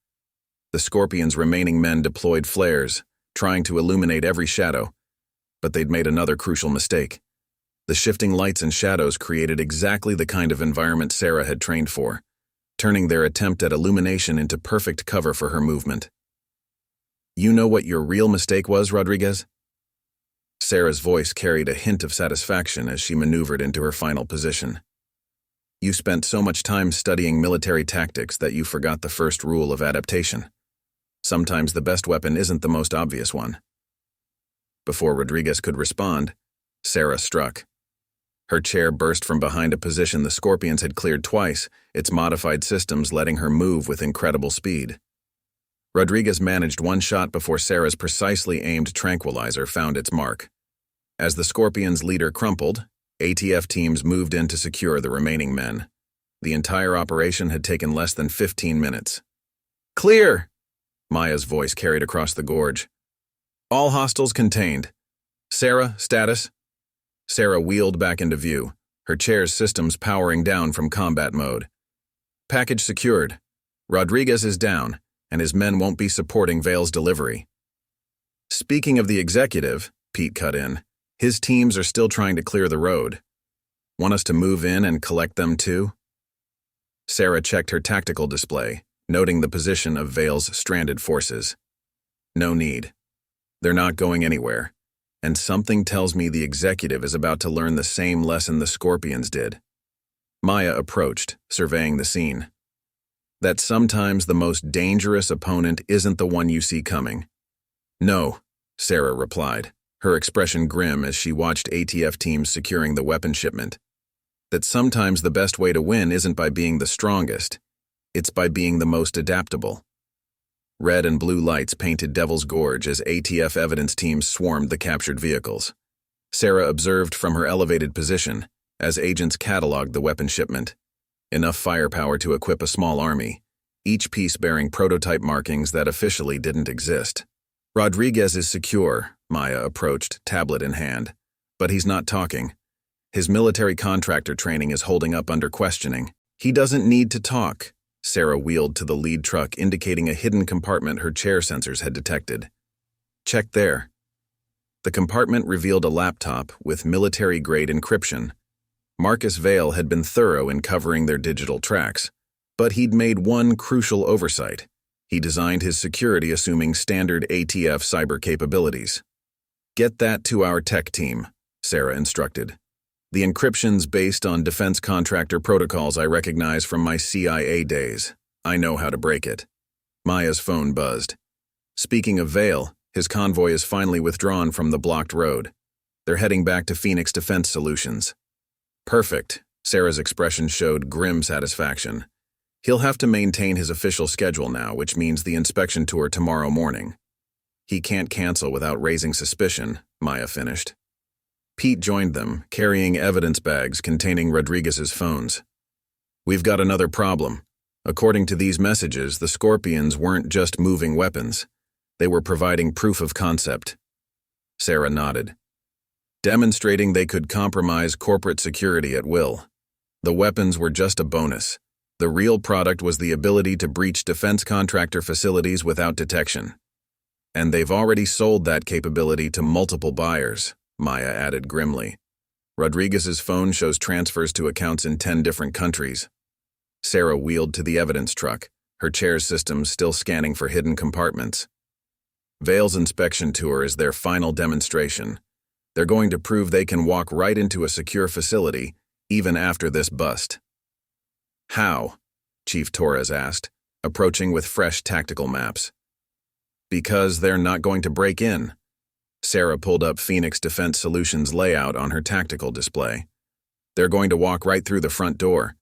The Scorpions' remaining men deployed flares, trying to illuminate every shadow, but they'd made another crucial mistake. The shifting lights and shadows created exactly the kind of environment Sarah had trained for, turning their attempt at illumination into perfect cover for her movement. "You know what your real mistake was, Rodriguez?" Sarah's voice carried a hint of satisfaction as she maneuvered into her final position. "You spent so much time studying military tactics that you forgot the first rule of adaptation. Sometimes the best weapon isn't the most obvious one." Before Rodriguez could respond, Sarah struck. Her chair burst from behind a position the Scorpions had cleared twice, its modified systems letting her move with incredible speed. Rodriguez managed one shot before Sarah's precisely aimed tranquilizer found its mark. As the Scorpions' leader crumpled, ATF teams moved in to secure the remaining men. The entire operation had taken less than 15 minutes. "Clear!" Maya's voice carried across the gorge. "All hostiles contained. Sarah, status?" Sarah wheeled back into view, her chair's systems powering down from combat mode. "Package secured. Rodriguez is down, and his men won't be supporting Vale's delivery." "Speaking of the executive," Pete cut in, "his teams are still trying to clear the road. Want us to move in and collect them too?" Sarah checked her tactical display, noting the position of Vale's stranded forces. "No need. They're not going anywhere, and something tells me the executive is about to learn the same lesson the Scorpions did." Maya approached, surveying the scene. "That sometimes the most dangerous opponent isn't the one you see coming." "No," Sarah replied, her expression grim as she watched ATF teams securing the weapon shipment. "That sometimes the best way to win isn't by being the strongest, it's by being the most adaptable." Red and blue lights painted Devil's Gorge as ATF evidence teams swarmed the captured vehicles. Sarah observed from her elevated position as agents cataloged the weapon shipment. Enough firepower to equip a small army, each piece bearing prototype markings that officially didn't exist. "Rodriguez is secure," Maya approached, tablet in hand. "But he's not talking. His military contractor training is holding up under questioning." "He doesn't need to talk." Sarah wheeled to the lead truck, indicating a hidden compartment her chair sensors had detected. "Check there." The compartment revealed a laptop with military-grade encryption. Marcus Vale had been thorough in covering their digital tracks, but he'd made one crucial oversight. He designed his security assuming standard ATF cyber capabilities. "Get that to our tech team," Sarah instructed. "The encryption's based on defense contractor protocols I recognize from my CIA days. I know how to break it." Maya's phone buzzed. "Speaking of Vale, his convoy is finally withdrawn from the blocked road. They're heading back to Phoenix Defense Solutions." "Perfect." Sarah's expression showed grim satisfaction. "He'll have to maintain his official schedule now, which means the inspection tour tomorrow morning." "He can't cancel without raising suspicion," Maya finished. Pete joined them, carrying evidence bags containing Rodriguez's phones. "We've got another problem. According to these messages, the Scorpions weren't just moving weapons. They were providing proof of concept." Sarah nodded. "Demonstrating they could compromise corporate security at will. The weapons were just a bonus. The real product was the ability to breach defense contractor facilities without detection. And they've already sold that capability to multiple buyers," Maya added grimly. "Rodriguez's phone shows transfers to accounts in 10 different countries." Sarah wheeled to the evidence truck, her chair's systems still scanning for hidden compartments. "Vale's inspection tour is their final demonstration. They're going to prove they can walk right into a secure facility, even after this bust." "How?" Chief Torres asked, approaching with fresh tactical maps. "Because they're not going to break in." Sarah pulled up Phoenix Defense Solutions layout on her tactical display. "They're going to walk right through the front door.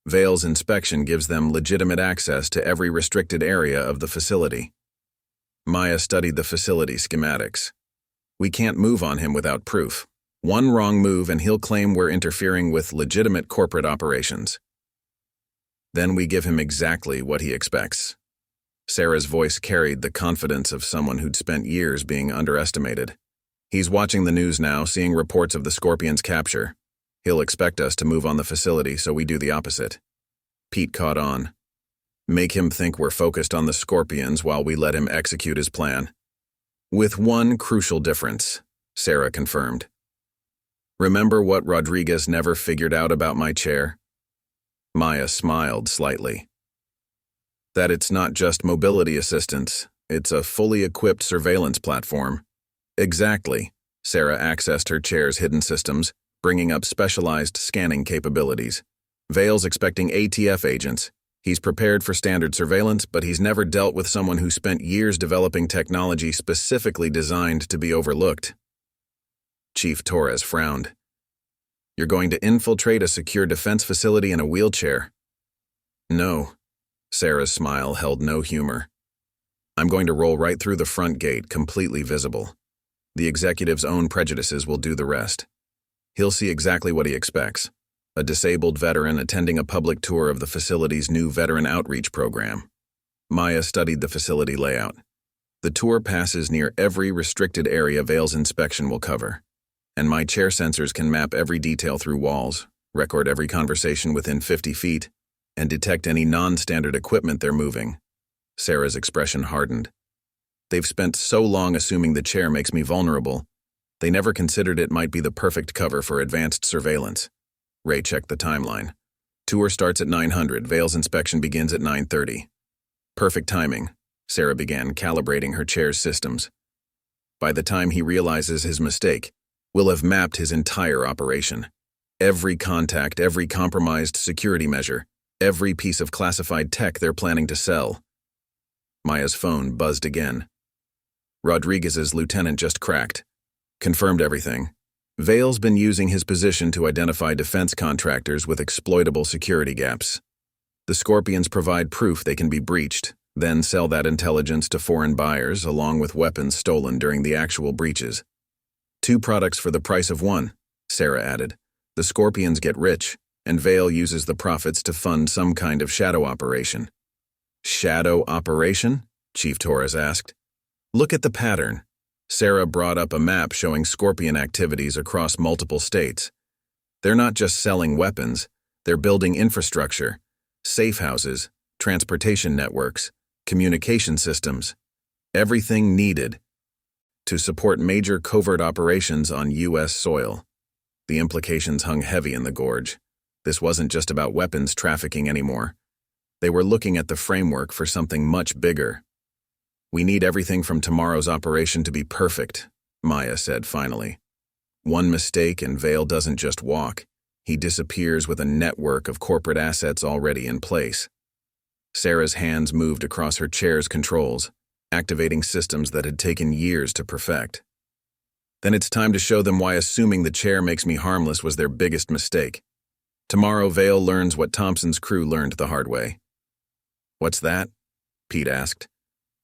Vale's inspection gives them legitimate access to every restricted area of the facility." Maya studied the facility schematics. "We can't move on him without proof. One wrong move and he'll claim we're interfering with legitimate corporate operations. Then we give him exactly what he expects." Sarah's voice carried the confidence of someone who'd spent years being underestimated. "He's watching the news now, seeing reports of the Scorpions' capture. He'll expect us to move on the facility, so we do the opposite." Pete caught on. "Make him think we're focused on the Scorpions while we let him execute his plan." "With one crucial difference," Sarah confirmed. "Remember what Rodriguez never figured out about my chair?" Maya smiled slightly. "That it's not just mobility assistance, it's a fully equipped surveillance platform." "Exactly." Sarah accessed her chair's hidden systems, bringing up specialized scanning capabilities. "Vale's expecting ATF agents. He's prepared for standard surveillance, but he's never dealt with someone who spent years developing technology specifically designed to be overlooked." Chief Torres frowned. "You're going to infiltrate a secure defense facility in a wheelchair?" "No." Sarah's smile held no humor. "I'm going to roll right through the front gate, completely visible. The executive's own prejudices will do the rest. He'll see exactly what he expects. A disabled veteran attending a public tour of the facility's new veteran outreach program. Maya studied the facility layout. The tour passes near every restricted area Vale's inspection will cover, and my chair sensors can map every detail through walls, record every conversation within 50 feet, and detect any non-standard equipment they're moving. Sarah's expression hardened. They've spent so long assuming the chair makes me vulnerable, they never considered it might be the perfect cover for advanced surveillance. Ray checked the timeline. Tour starts at 900, Vale's inspection begins at 9:30. Perfect timing. Sarah began calibrating her chair's systems. By the time he realizes his mistake, we'll have mapped his entire operation. Every contact, every compromised security measure, every piece of classified tech they're planning to sell. Maya's phone buzzed again. Rodriguez's lieutenant just cracked. Confirmed everything. Vale's been using his position to identify defense contractors with exploitable security gaps. The Scorpions provide proof they can be breached, then sell that intelligence to foreign buyers along with weapons stolen during the actual breaches. 2 products for the price of 1, Sarah added. The Scorpions get rich, and Vale uses the profits to fund some kind of shadow operation. Shadow operation? Chief Torres asked. Look at the pattern. Sarah brought up a map showing Scorpion activities across multiple states. They're not just selling weapons, they're building infrastructure, safe houses, transportation networks, communication systems, everything needed to support major covert operations on U.S. soil. The implications hung heavy in the gorge. This wasn't just about weapons trafficking anymore. They were looking at the framework for something much bigger. We need everything from tomorrow's operation to be perfect, Maya said finally. One mistake and Vale doesn't just walk. He disappears with a network of corporate assets already in place. Sarah's hands moved across her chair's controls, activating systems that had taken years to perfect. Then it's time to show them why assuming the chair makes me harmless was their biggest mistake. Tomorrow Vale learns what Thompson's crew learned the hard way. What's that? Pete asked.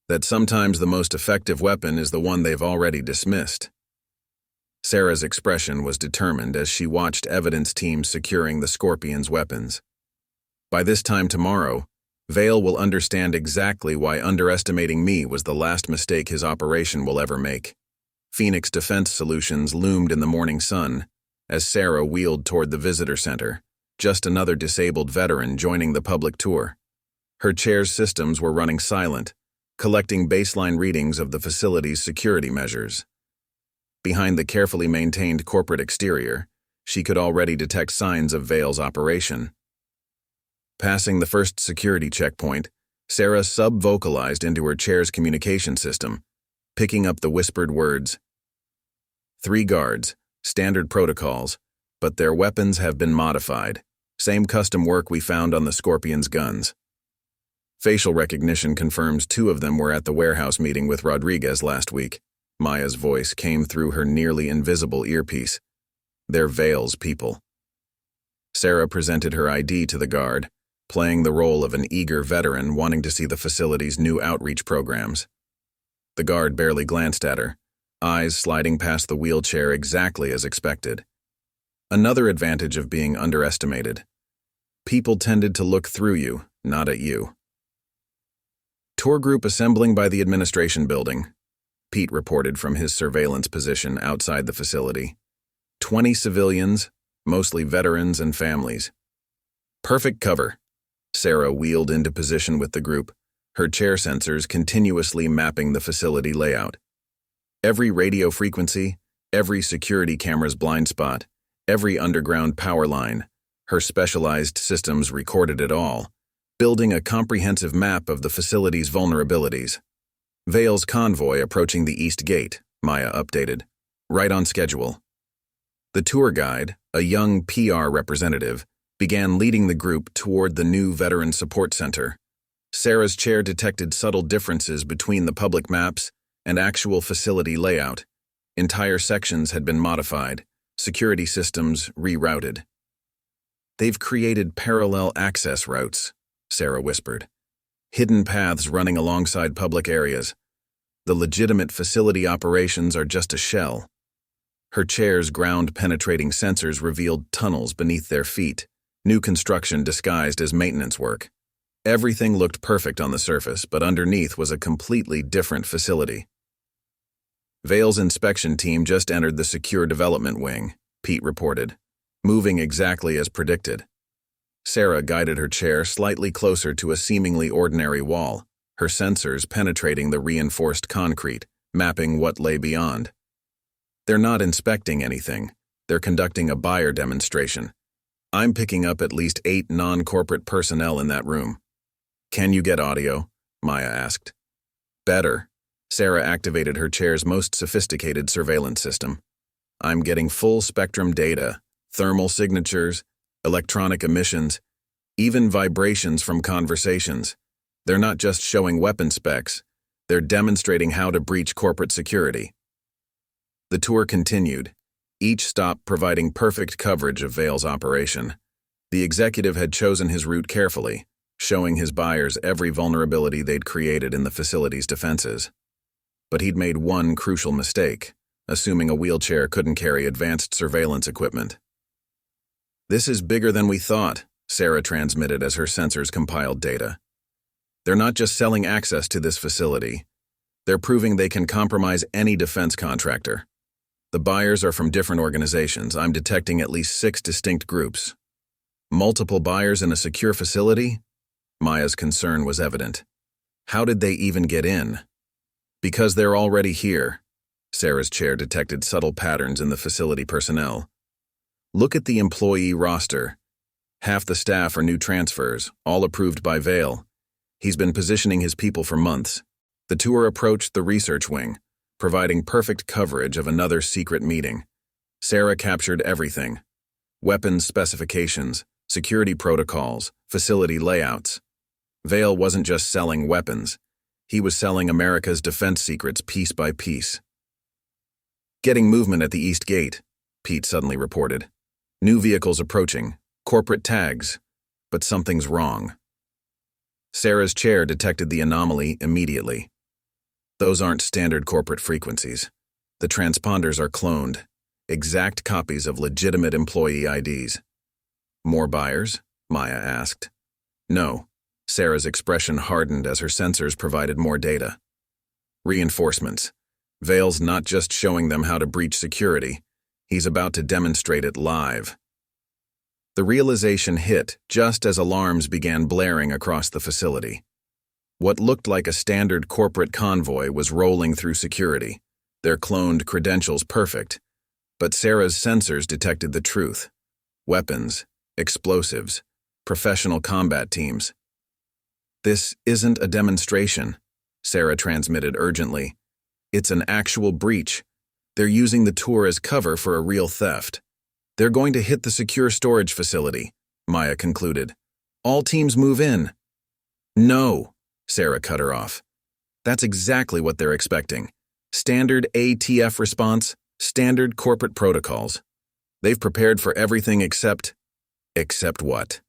That sometimes the most effective weapon is the one they've already dismissed. Sarah's expression was determined as she watched evidence teams securing the Scorpion's weapons. By this time tomorrow, Vale will understand exactly why underestimating me was the last mistake his operation will ever make. Phoenix Defense Solutions loomed in the morning sun as Sarah wheeled toward the visitor center, just another disabled veteran joining the public tour. Her chair's systems were running silent, collecting baseline readings of the facility's security measures. Behind the carefully maintained corporate exterior, she could already detect signs of Vale's operation. Passing the first security checkpoint, Sarah sub-vocalized into her chair's communication system, picking up the whispered words. 3 guards, standard protocols, but their weapons have been modified. Same custom work we found on the Scorpion's guns. Facial recognition confirms 2 of them were at the warehouse meeting with Rodriguez last week. Maya's voice came through her nearly invisible earpiece. They're Vale's people. Sarah presented her ID to the guard, playing the role of an eager veteran wanting to see the facility's new outreach programs. The guard barely glanced at her, eyes sliding past the wheelchair exactly as expected. Another advantage of being underestimated. People tended to look through you, not at you. Tour group assembling by the administration building, Pete reported from his surveillance position outside the facility. 20 civilians, mostly veterans and families. Perfect cover. Sarah wheeled into position with the group, her chair sensors continuously mapping the facility layout. Every radio frequency, every security camera's blind spot, every underground power line, her specialized systems recorded it all, building a comprehensive map of the facility's vulnerabilities. Vale's convoy approaching the east gate, Maya updated. Right on schedule. The tour guide, a young PR representative, began leading the group toward the new Veteran Support Center. Sarah's chair detected subtle differences between the public maps and actual facility layout. Entire sections had been modified, security systems rerouted. They've created parallel access routes, Sarah whispered. Hidden paths running alongside public areas. The legitimate facility operations are just a shell. Her chair's ground-penetrating sensors revealed tunnels beneath their feet, new construction disguised as maintenance work. Everything looked perfect on the surface, but underneath was a completely different facility. Vale's inspection team just entered the secure development wing, Pete reported, moving exactly as predicted. Sarah guided her chair slightly closer to a seemingly ordinary wall, her sensors penetrating the reinforced concrete, mapping what lay beyond. They're not inspecting anything. They're conducting a buyer demonstration. I'm picking up at least 8 non-corporate personnel in that room. Can you get audio? Maya asked. Better. Sarah activated her chair's most sophisticated surveillance system. I'm getting full-spectrum data, thermal signatures, electronic emissions, even vibrations from conversations. They're not just showing weapon specs, they're demonstrating how to breach corporate security. The tour continued, each stop providing perfect coverage of Vale's operation. The executive had chosen his route carefully, showing his buyers every vulnerability they'd created in the facility's defenses. But he'd made one crucial mistake, assuming a wheelchair couldn't carry advanced surveillance equipment. This is bigger than we thought, Sarah transmitted as her sensors compiled data. They're not just selling access to this facility. They're proving they can compromise any defense contractor. The buyers are from different organizations. I'm detecting at least 6 distinct groups. Multiple buyers in a secure facility? Maya's concern was evident. How did they even get in? Because they're already here. Sarah's chair detected subtle patterns in the facility personnel. Look at the employee roster. Half the staff are new transfers, all approved by Vale. He's been positioning his people for months. The tour approached the research wing, providing perfect coverage of another secret meeting. Sarah captured everything. Weapons specifications, security protocols, facility layouts. Vale wasn't just selling weapons. He was selling America's defense secrets piece by piece. Getting movement at the East Gate, Pete suddenly reported. New vehicles approaching, corporate tags, but something's wrong. Sarah's chair detected the anomaly immediately. Those aren't standard corporate frequencies. The transponders are cloned, exact copies of legitimate employee IDs. More buyers? Maya asked. No. Sarah's expression hardened as her sensors provided more data. Reinforcements. Vale's not just showing them how to breach security. He's about to demonstrate it live. The realization hit just as alarms began blaring across the facility. What looked like a standard corporate convoy was rolling through security, their cloned credentials perfect. But Sarah's sensors detected the truth. Weapons, explosives, professional combat teams. This isn't a demonstration, Sarah transmitted urgently. It's an actual breach. They're using the tour as cover for a real theft. They're going to hit the secure storage facility, Maya concluded. All teams move in. No, Sarah cut her off. That's exactly what they're expecting. Standard ATF response, standard corporate protocols. They've prepared for everything except what?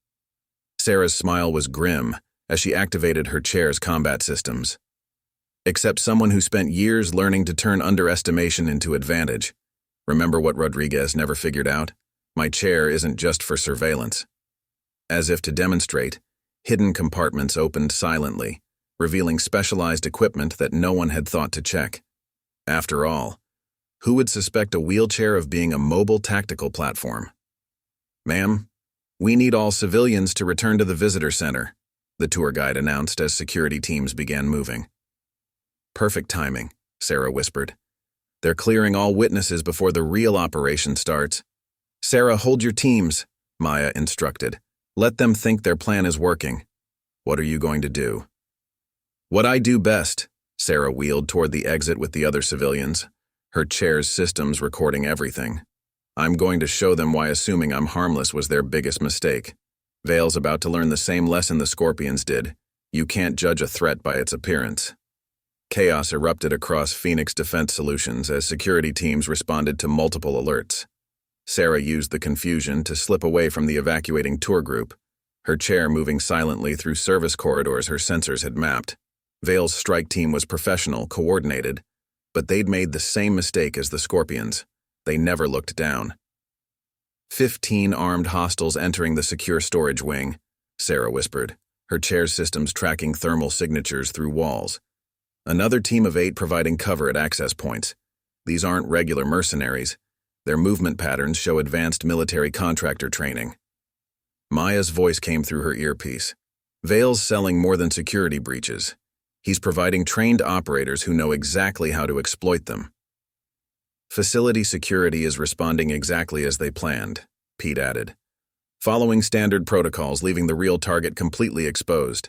Sarah's smile was grim as she activated her chair's combat systems. Except someone who spent years learning to turn underestimation into advantage. Remember what Rodriguez never figured out? My chair isn't just for surveillance. As if to demonstrate, hidden compartments opened silently, revealing specialized equipment that no one had thought to check. After all, who would suspect a wheelchair of being a mobile tactical platform? Ma'am, we need all civilians to return to the visitor center, the tour guide announced as security teams began moving. Perfect timing, Sarah whispered. They're clearing all witnesses before the real operation starts. Sarah, hold your teams, Maya instructed. Let them think their plan is working. What are you going to do? What I do best, Sarah wheeled toward the exit with the other civilians, her chair's systems recording everything. I'm going to show them why assuming I'm harmless was their biggest mistake. Vale's about to learn the same lesson the Scorpions did. You can't judge a threat by its appearance. Chaos erupted across Phoenix Defense Solutions as security teams responded to multiple alerts. Sarah used the confusion to slip away from the evacuating tour group, her chair moving silently through service corridors her sensors had mapped. Vale's strike team was professional, coordinated, but they'd made the same mistake as the Scorpions. They never looked down. 15 armed hostiles entering the secure storage wing, Sarah whispered, her chair's systems tracking thermal signatures through walls. Another team of 8 providing cover at access points. These aren't regular mercenaries. Their movement patterns show advanced military contractor training. Maya's voice came through her earpiece. Vale's selling more than security breaches. He's providing trained operators who know exactly how to exploit them. Facility security is responding exactly as they planned, Pete added, following standard protocols, leaving the real target completely exposed.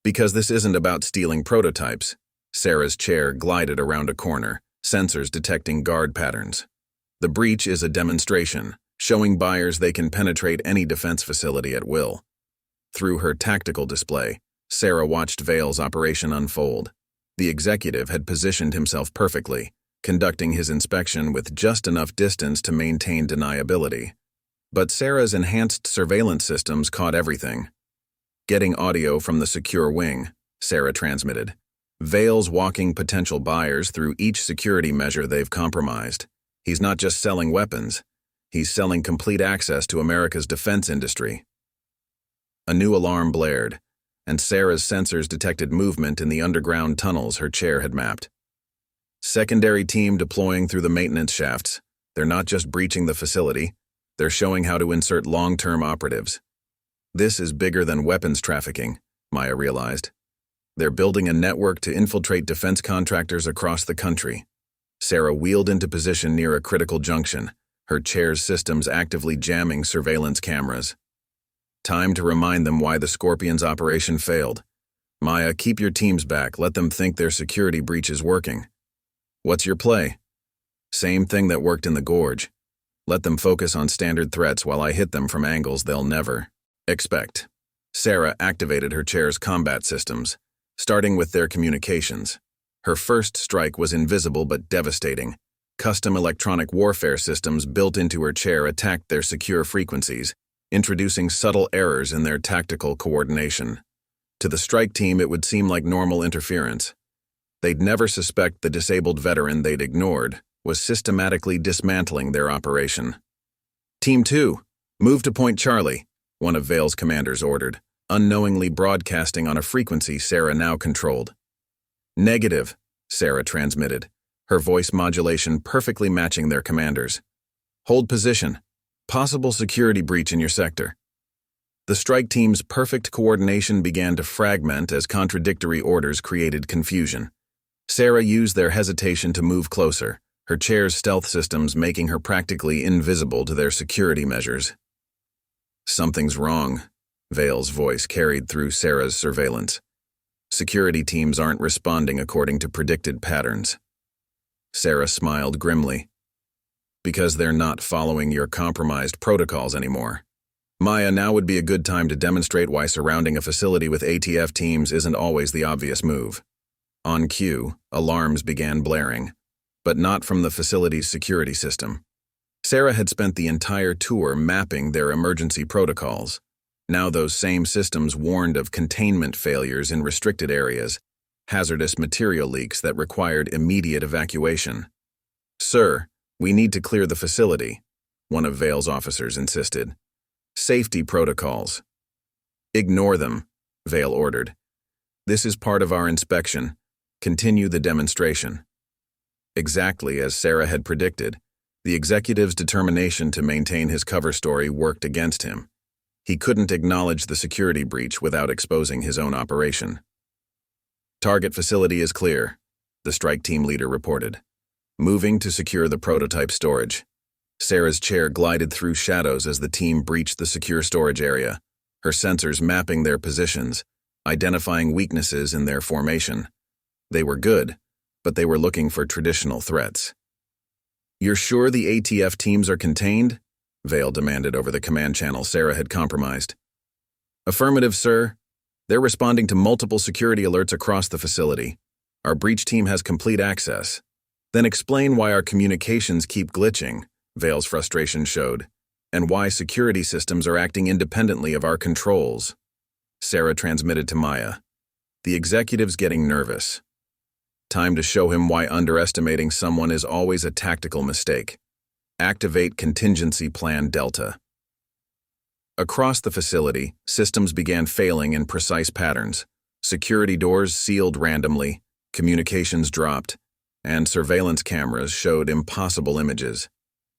Because this isn't about stealing prototypes, Sarah's chair glided around a corner, sensors detecting guard patterns. The breach is a demonstration, showing buyers they can penetrate any defense facility at will. Through her tactical display, Sarah watched Vale's operation unfold. The executive had positioned himself perfectly, conducting his inspection with just enough distance to maintain deniability. But Sarah's enhanced surveillance systems caught everything. Getting audio from the secure wing, Sarah transmitted. Vale's walking potential buyers through each security measure they've compromised. He's not just selling weapons. He's selling complete access to America's defense industry. A new alarm blared, and Sarah's sensors detected movement in the underground tunnels her chair had mapped. Secondary team deploying through the maintenance shafts. They're not just breaching the facility, they're showing how to insert long-term operatives. This is bigger than weapons trafficking, Maya realized. They're building a network to infiltrate defense contractors across the country. Sarah wheeled into position near a critical junction, her chair's systems actively jamming surveillance cameras. Time to remind them why the Scorpion's operation failed. Maya, keep your teams back. Let them think their security breach is working. What's your play? Same thing that worked in the Gorge. Let them focus on standard threats while I hit them from angles they'll never expect. Sarah activated her chair's combat systems, starting with their communications. Her first strike was invisible but devastating. Custom electronic warfare systems built into her chair attacked their secure frequencies, introducing subtle errors in their tactical coordination. To the strike team, it would seem like normal interference. They'd never suspect the disabled veteran they'd ignored was systematically dismantling their operation. Team 2, move to Point Charlie, one of Vale's commanders ordered, unknowingly broadcasting on a frequency Sarah now controlled. Negative, Sarah transmitted, her voice modulation perfectly matching their commanders. Hold position. Possible security breach in your sector. The strike team's perfect coordination began to fragment as contradictory orders created confusion. Sarah used their hesitation to move closer, her chair's stealth systems making her practically invisible to their security measures. Something's wrong, Vale's voice carried through Sarah's surveillance. Security teams aren't responding according to predicted patterns. Sarah smiled grimly. Because they're not following your compromised protocols anymore. Maya, now would be a good time to demonstrate why surrounding a facility with ATF teams isn't always the obvious move. On cue, alarms began blaring, but not from the facility's security system. Sarah had spent the entire tour mapping their emergency protocols. Now those same systems warned of containment failures in restricted areas, hazardous material leaks that required immediate evacuation. Sir, we need to clear the facility, one of Vale's officers insisted. Safety protocols. Ignore them, Vale ordered. This is part of our inspection. Continue the demonstration. Exactly as Sarah had predicted, the executive's determination to maintain his cover story worked against him. He couldn't acknowledge the security breach without exposing his own operation. Target facility is clear, the strike team leader reported. Moving to secure the prototype storage. Sarah's chair glided through shadows as the team breached the secure storage area, her sensors mapping their positions, identifying weaknesses in their formation. They were good, but they were looking for traditional threats. You're sure the ATF teams are contained? Vale demanded over the command channel Sarah had compromised. Affirmative, sir. They're responding to multiple security alerts across the facility. Our breach team has complete access. Then explain why our communications keep glitching, Vale's frustration showed, and why security systems are acting independently of our controls. Sarah transmitted to Maya. The executive's getting nervous. Time to show him why underestimating someone is always a tactical mistake. Activate Contingency Plan Delta. Across the facility, systems began failing in precise patterns. Security doors sealed randomly, communications dropped, and surveillance cameras showed impossible images.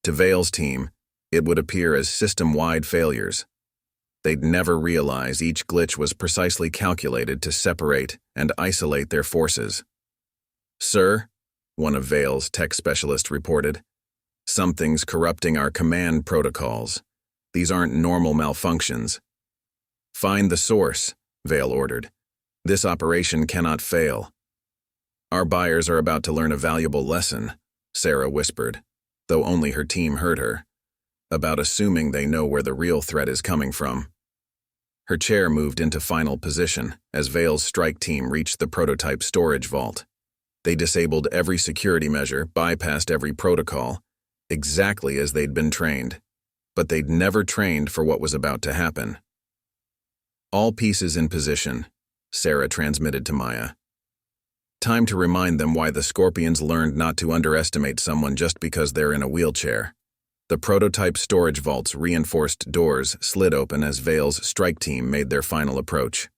To Vale's team, it would appear as system-wide failures. They'd never realize each glitch was precisely calculated to separate and isolate their forces. "Sir," one of Vale's tech specialists reported, "something's corrupting our command protocols. These aren't normal malfunctions." "Find the source," Vale ordered. "This operation cannot fail." "Our buyers are about to learn a valuable lesson," Sarah whispered, though only her team heard her, "about assuming they know where the real threat is coming from." Her chair moved into final position as Vale's strike team reached the prototype storage vault. They disabled every security measure, bypassed every protocol, exactly as they'd been trained. But they'd never trained for what was about to happen. "All pieces in position," Sarah transmitted to Maya. "Time to remind them why the Scorpions learned not to underestimate someone just because they're in a wheelchair." The prototype storage vault's reinforced doors slid open as Vale's strike team made their final approach.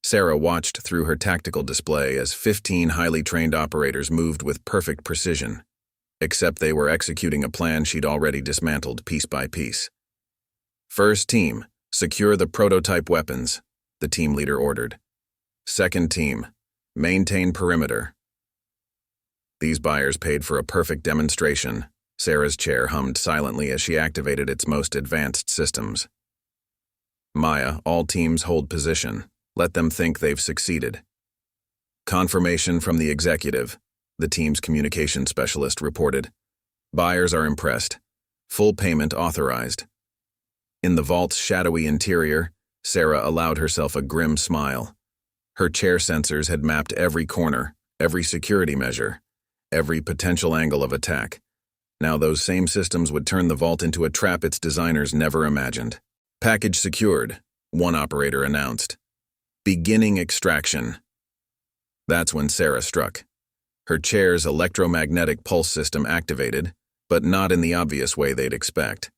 Sarah watched through her tactical display as 15 highly trained operators moved with perfect precision, except they were executing a plan she'd already dismantled piece by piece. "First team, secure the prototype weapons," the team leader ordered. "Second team, maintain perimeter." These buyers paid for a perfect demonstration. Sarah's chair hummed silently as she activated its most advanced systems. "Maya, all teams hold position. Let them think they've succeeded." "Confirmation from the executive," the team's communication specialist reported. "Buyers are impressed. Full payment authorized." In the vault's shadowy interior, Sarah allowed herself a grim smile. Her chair sensors had mapped every corner, every security measure, every potential angle of attack. Now those same systems would turn the vault into a trap its designers never imagined. "Package secured," one operator announced. "Beginning extraction." That's when Sarah struck. Her chair's electromagnetic pulse system activated, but not in the obvious way they'd expect.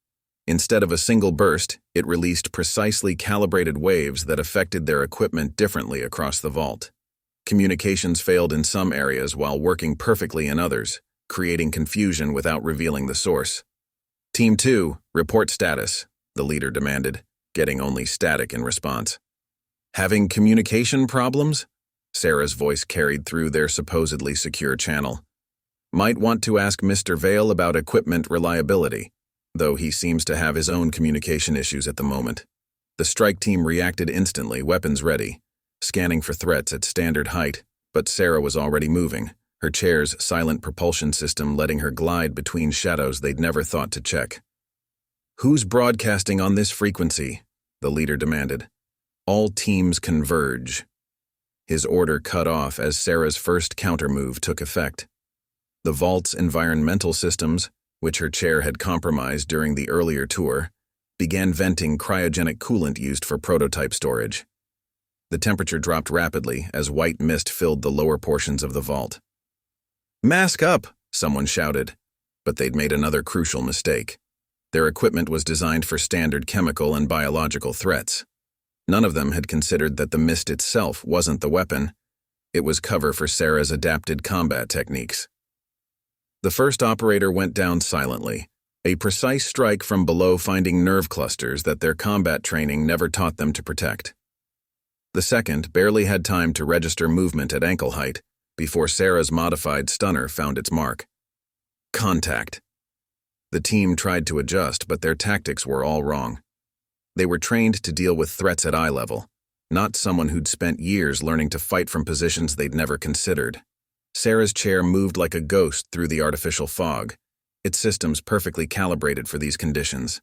Instead of a single burst, it released precisely calibrated waves that affected their equipment differently across the vault. Communications failed in some areas while working perfectly in others, creating confusion without revealing the source. "Team 2, report status," the leader demanded, getting only static in response. "Having communication problems?" Sarah's voice carried through their supposedly secure channel. "Might want to ask Mr. Vale about equipment reliability, though he seems to have his own communication issues at the moment." The strike team reacted instantly, weapons ready, scanning for threats at standard height, but Sarah was already moving, her chair's silent propulsion system letting her glide between shadows they'd never thought to check. "Who's broadcasting on this frequency?" the leader demanded. "All teams converge." His order cut off as Sarah's first countermove took effect. The vault's environmental systems, which her chair had compromised during the earlier tour, began venting cryogenic coolant used for prototype storage. The temperature dropped rapidly as white mist filled the lower portions of the vault. "Mask up!" someone shouted, but they'd made another crucial mistake. Their equipment was designed for standard chemical and biological threats. None of them had considered that the mist itself wasn't the weapon. It was cover for Sarah's adapted combat techniques. The first operator went down silently, a precise strike from below finding nerve clusters that their combat training never taught them to protect. The second barely had time to register movement at ankle height before Sarah's modified stunner found its mark. Contact. The team tried to adjust, but their tactics were all wrong. They were trained to deal with threats at eye level, not someone who'd spent years learning to fight from positions they'd never considered. Sarah's chair moved like a ghost through the artificial fog, its systems perfectly calibrated for these conditions.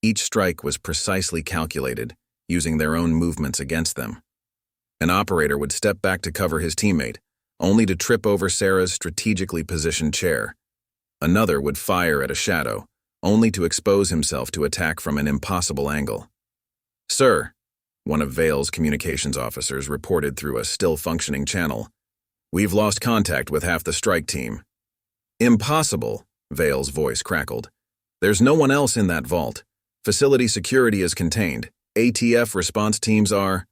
Each strike was precisely calculated, using their own movements against them. An operator would step back to cover his teammate, only to trip over Sarah's strategically positioned chair. Another would fire at a shadow, only to expose himself to attack from an impossible angle. "Sir," one of Vale's communications officers reported through a still-functioning channel, "we've lost contact with half the strike team." "Impossible," Vale's voice crackled. There's no one else in that vault. Facility security is contained. ATF response teams are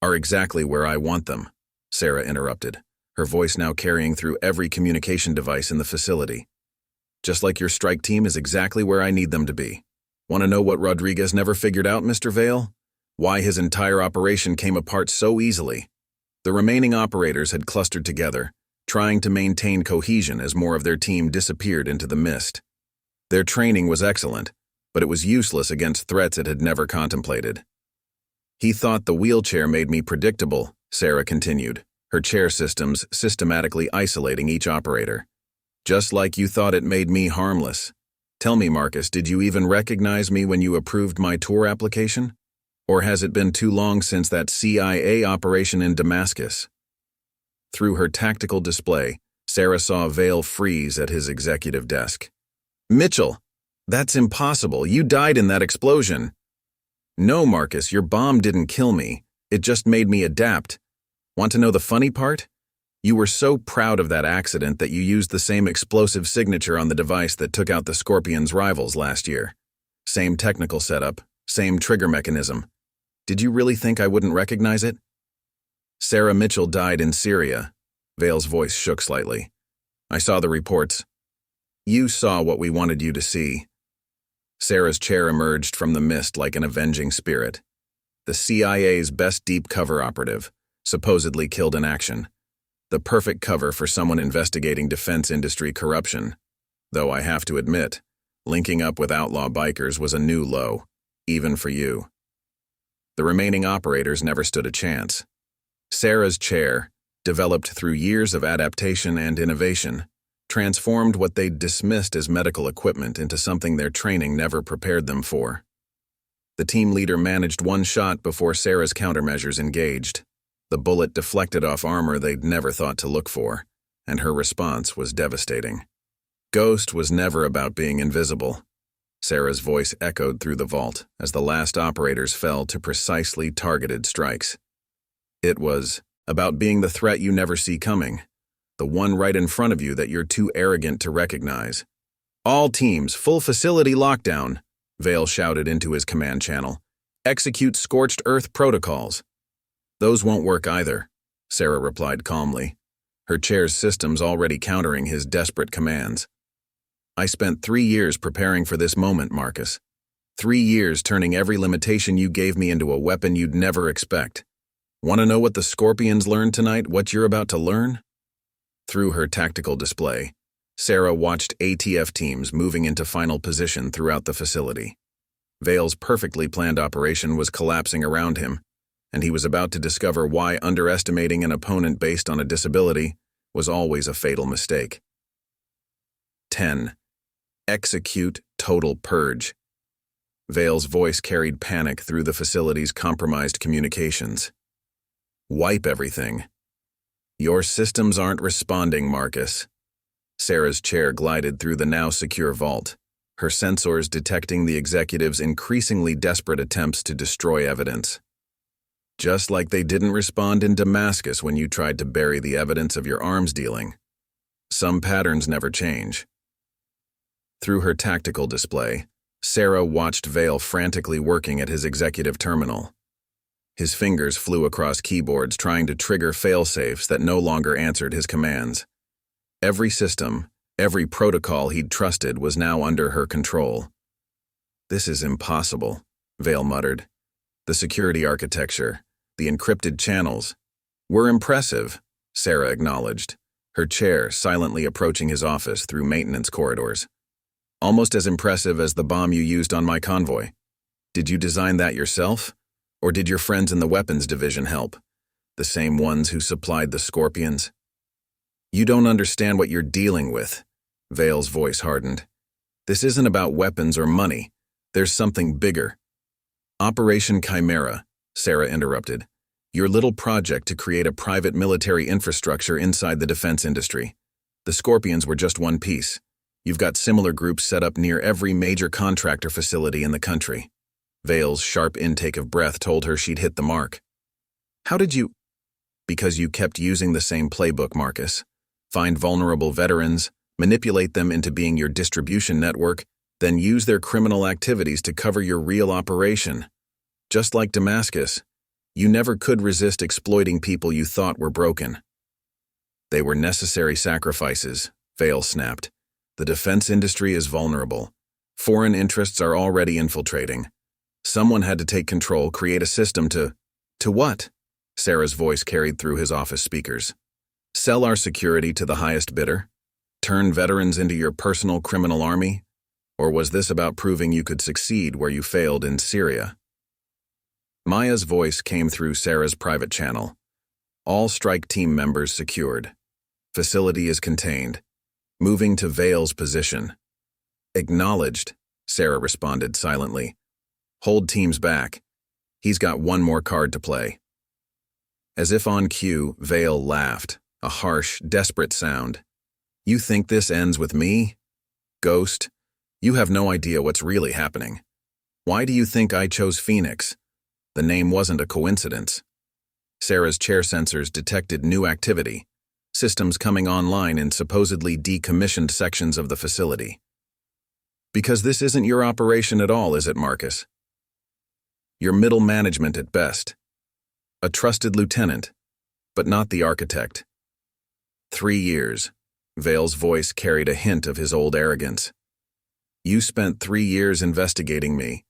exactly where I want them, Sarah interrupted, her voice now carrying through every communication device in the facility. Just like your strike team is exactly where I need them to be. Want to know what Rodriguez never figured out, Mr. Vale? Why his entire operation came apart so easily. The remaining operators had clustered together, trying to maintain cohesion as more of their team disappeared into the mist. Their training was excellent, but it was useless against threats it had never contemplated. He thought the wheelchair made me predictable, Sarah continued, her chair systems systematically isolating each operator. Just like you thought it made me harmless. Tell me, Marcus, did you even recognize me when you approved my tour application? Or has it been too long since that CIA operation in Damascus? Through her tactical display, Sarah saw Vale freeze at his executive desk. Mitchell, that's impossible. You died in that explosion. No, Marcus, your bomb didn't kill me. It just made me adapt. Want to know the funny part? You were so proud of that accident that you used the same explosive signature on the device that took out the Scorpion's rivals last year. Same technical setup, same trigger mechanism. Did you really think I wouldn't recognize it? Sarah Mitchell died in Syria. Vale's voice shook slightly. I saw the reports. You saw what we wanted you to see. Sarah's chair emerged from the mist like an avenging spirit. The CIA's best deep cover operative, supposedly killed in action. The perfect cover for someone investigating defense industry corruption. Though I have to admit, linking up with outlaw bikers was a new low, even for you. The remaining operators never stood a chance. Sarah's chair, developed through years of adaptation and innovation, transformed what they'd dismissed as medical equipment into something their training never prepared them for. The team leader managed one shot before Sarah's countermeasures engaged. The bullet deflected off armor they'd never thought to look for, and her response was devastating. Ghost was never about being invisible. Sarah's voice echoed through the vault as the last operators fell to precisely targeted strikes. It was about being the threat you never see coming, the one right in front of you that you're too arrogant to recognize. All teams, full facility lockdown, Vale shouted into his command channel. Execute scorched earth protocols. Those won't work either, Sarah replied calmly, her chair's systems already countering his desperate commands. I spent 3 years preparing for this moment, Marcus. 3 years turning every limitation you gave me into a weapon you'd never expect. Want to know what the Scorpions learned tonight, what you're about to learn? Through her tactical display, Sarah watched ATF teams moving into final position throughout the facility. Vale's perfectly planned operation was collapsing around him, and he was about to discover why underestimating an opponent based on a disability was always a fatal mistake. 10. Execute total purge. Vale's voice carried panic through the facility's compromised communications. Wipe everything. Your systems aren't responding, Marcus. Sarah's chair glided through the now secure vault, her sensors detecting the executive's increasingly desperate attempts to destroy evidence. Just like they didn't respond in Damascus when you tried to bury the evidence of your arms dealing. Some patterns never change. Through her tactical display, Sarah watched Vale frantically working at his executive terminal. His fingers flew across keyboards trying to trigger fail-safes that no longer answered his commands. Every system, every protocol he'd trusted was now under her control. This is impossible, Vale muttered. The security architecture, the encrypted channels, were impressive, Sarah acknowledged, her chair silently approaching his office through maintenance corridors. Almost as impressive as the bomb you used on my convoy. Did you design that yourself? Or did your friends in the weapons division help? The same ones who supplied the Scorpions? You don't understand what you're dealing with, Vale's voice hardened. This isn't about weapons or money. There's something bigger. Operation Chimera, Sarah interrupted. Your little project to create a private military infrastructure inside the defense industry. The Scorpions were just one piece. You've got similar groups set up near every major contractor facility in the country. Vale's sharp intake of breath told her she'd hit the mark. How did you? Because you kept using the same playbook, Marcus. Find vulnerable veterans, manipulate them into being your distribution network, then use their criminal activities to cover your real operation. Just like Damascus, you never could resist exploiting people you thought were broken. They were necessary sacrifices, Vale snapped. The defense industry is vulnerable. Foreign interests are already infiltrating. Someone had to take control, create a system to what? Sarah's voice carried through his office speakers. Sell our security to the highest bidder? Turn veterans into your personal criminal army? Or was this about proving you could succeed where you failed in Syria? Maya's voice came through Sarah's private channel. All strike team members secured. Facility is contained. Moving to Vale's position. Acknowledged, Sarah responded silently. Hold teams back. He's got one more card to play. As if on cue, Vale laughed, a harsh, desperate sound. You think this ends with me? Ghost, you have no idea what's really happening. Why do you think I chose Phoenix? The name wasn't a coincidence. Sarah's chair sensors detected new activity, systems coming online in supposedly decommissioned sections of the facility. Because this isn't your operation at all, is it, Marcus? You're middle management at best. A trusted lieutenant, but not the architect. 3 years. Vale's voice carried a hint of his old arrogance. You spent 3 years investigating me,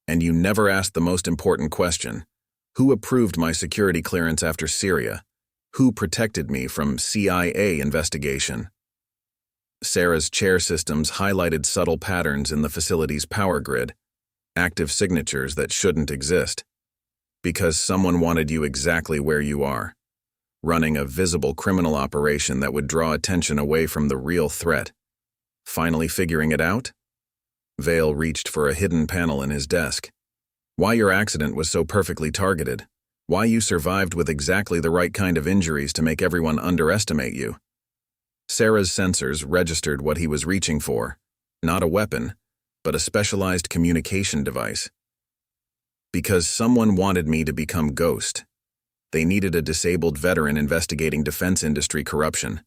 and you never asked the most important question. Who approved my security clearance after Syria? Who protected me from CIA investigation? Sarah's chair systems highlighted subtle patterns in the facility's power grid, active signatures that shouldn't exist. Because someone wanted you exactly where you are, running a visible criminal operation that would draw attention away from the real threat. Finally figuring it out? Vale reached for a hidden panel in his desk. Why your accident was so perfectly targeted. Why you survived with exactly the right kind of injuries to make everyone underestimate you. Sarah's sensors registered what he was reaching for. Not a weapon, but a specialized communication device. Because someone wanted me to become Ghost. They needed a disabled veteran investigating defense industry corruption.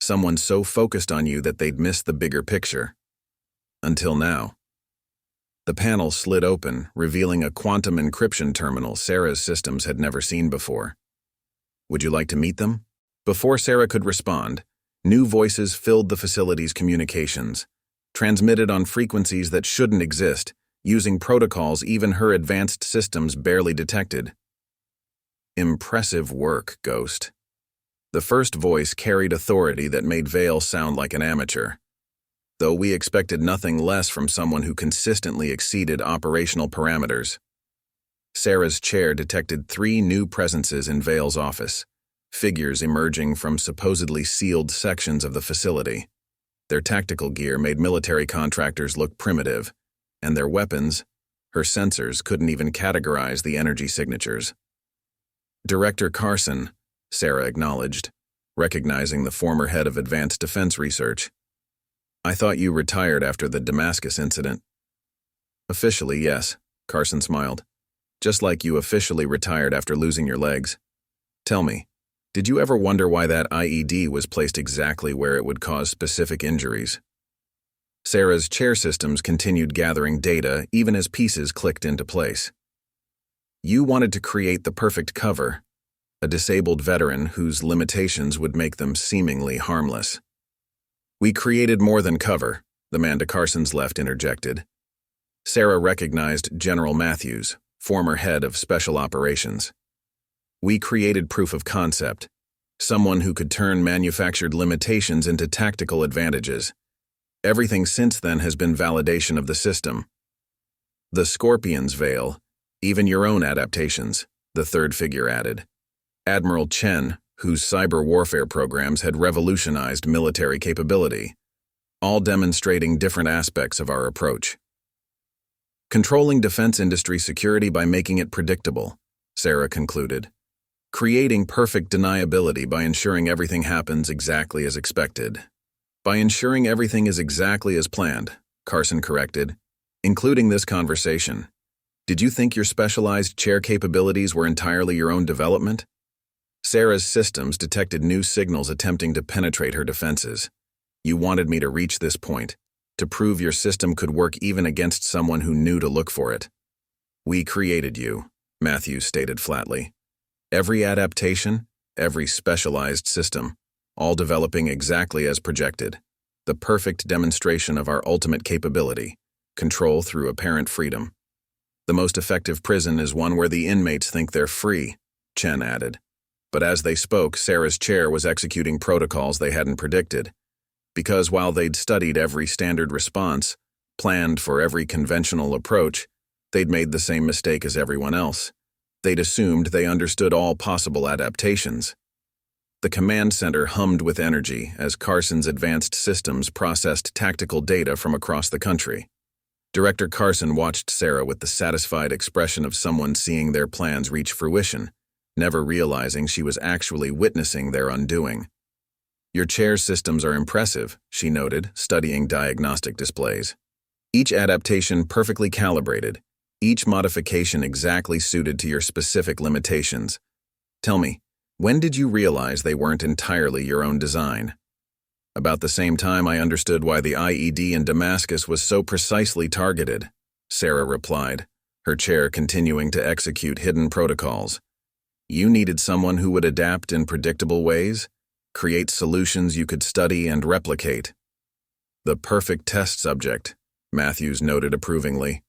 Someone so focused on you that they'd miss the bigger picture. Until now. The panel slid open, revealing a quantum encryption terminal Sarah's systems had never seen before. Would you like to meet them? Before Sarah could respond, new voices filled the facility's communications, transmitted on frequencies that shouldn't exist, using protocols even her advanced systems barely detected. Impressive work, Ghost. The first voice carried authority that made Vale sound like an amateur. Though we expected nothing less from someone who consistently exceeded operational parameters. Sarah's chair detected 3 new presences in Vale's office, figures emerging from supposedly sealed sections of the facility. Their tactical gear made military contractors look primitive, and their weapons, her sensors couldn't even categorize the energy signatures. Director Carson, Sarah acknowledged, recognizing the former head of Advanced Defense Research. I thought you retired after the Damascus incident. Officially, yes, Carson smiled. Just like you officially retired after losing your legs. Tell me, did you ever wonder why that IED was placed exactly where it would cause specific injuries? Sarah's chair systems continued gathering data even as pieces clicked into place. You wanted to create the perfect cover, a disabled veteran whose limitations would make them seemingly harmless. We created more than cover, the man to Carson's left interjected. Sarah recognized General Matthews, former head of Special Operations. We created proof of concept, someone who could turn manufactured limitations into tactical advantages. Everything since then has been validation of the system. The Scorpions, Vale, even your own adaptations, the third figure added. Admiral Chen, whose cyber warfare programs had revolutionized military capability, all demonstrating different aspects of our approach. Controlling defense industry security by making it predictable, Sarah concluded. Creating perfect deniability by ensuring everything happens exactly as expected. By ensuring everything is exactly as planned, Carson corrected, including this conversation. Did you think your specialized chair capabilities were entirely your own development? Sarah's systems detected new signals attempting to penetrate her defenses. You wanted me to reach this point, to prove your system could work even against someone who knew to look for it. We created you, Matthews stated flatly. Every adaptation, every specialized system, all developing exactly as projected. The perfect demonstration of our ultimate capability, control through apparent freedom. The most effective prison is one where the inmates think they're free, Chen added. But as they spoke, Sarah's chair was executing protocols they hadn't predicted. Because while they'd studied every standard response, planned for every conventional approach, they'd made the same mistake as everyone else. They'd assumed they understood all possible adaptations. The command center hummed with energy as Carson's advanced systems processed tactical data from across the country. Director Carson watched Sarah with the satisfied expression of someone seeing their plans reach fruition, never realizing she was actually witnessing their undoing. Your chair's systems are impressive, she noted, studying diagnostic displays. Each adaptation perfectly calibrated, each modification exactly suited to your specific limitations. Tell me, when did you realize they weren't entirely your own design? About the same time I understood why the IED in Damascus was so precisely targeted, Sarah replied, her chair continuing to execute hidden protocols. You needed someone who would adapt in predictable ways, create solutions you could study and replicate. The perfect test subject, Matthews noted approvingly.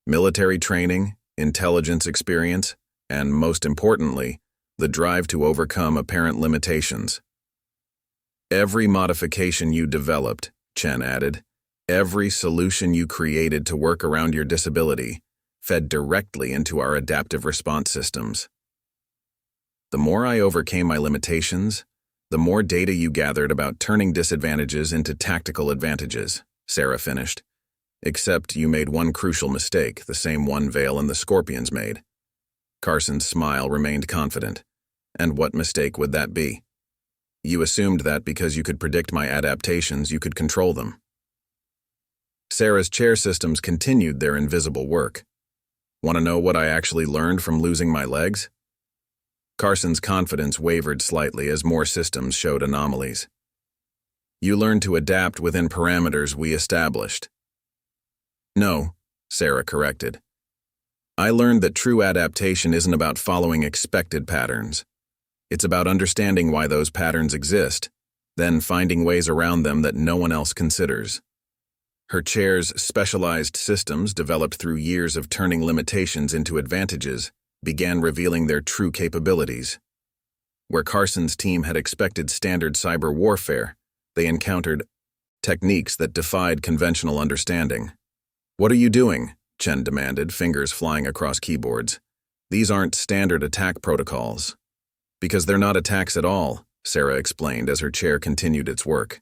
Military training, intelligence experience, and most importantly, the drive to overcome apparent limitations. Every modification you developed, Chen added, every solution you created to work around your disability, fed directly into our adaptive response systems. The more I overcame my limitations, the more data you gathered about turning disadvantages into tactical advantages, Sarah finished. Except you made one crucial mistake, the same one Vale and the Scorpions made. Carson's smile remained confident. And what mistake would that be? You assumed that because you could predict my adaptations, you could control them. Sarah's chair systems continued their invisible work. Want to know what I actually learned from losing my legs? Carson's confidence wavered slightly as more systems showed anomalies. You learned to adapt within parameters we established. No, Sarah corrected. I learned that true adaptation isn't about following expected patterns. It's about understanding why those patterns exist, then finding ways around them that no one else considers. Her chair's specialized systems, developed through years of turning limitations into advantages, began revealing their true capabilities. Where Carson's team had expected standard cyber warfare, they encountered techniques that defied conventional understanding. What are you doing? Chen demanded, fingers flying across keyboards. These aren't standard attack protocols. Because they're not attacks at all, Sarah explained as her chair continued its work.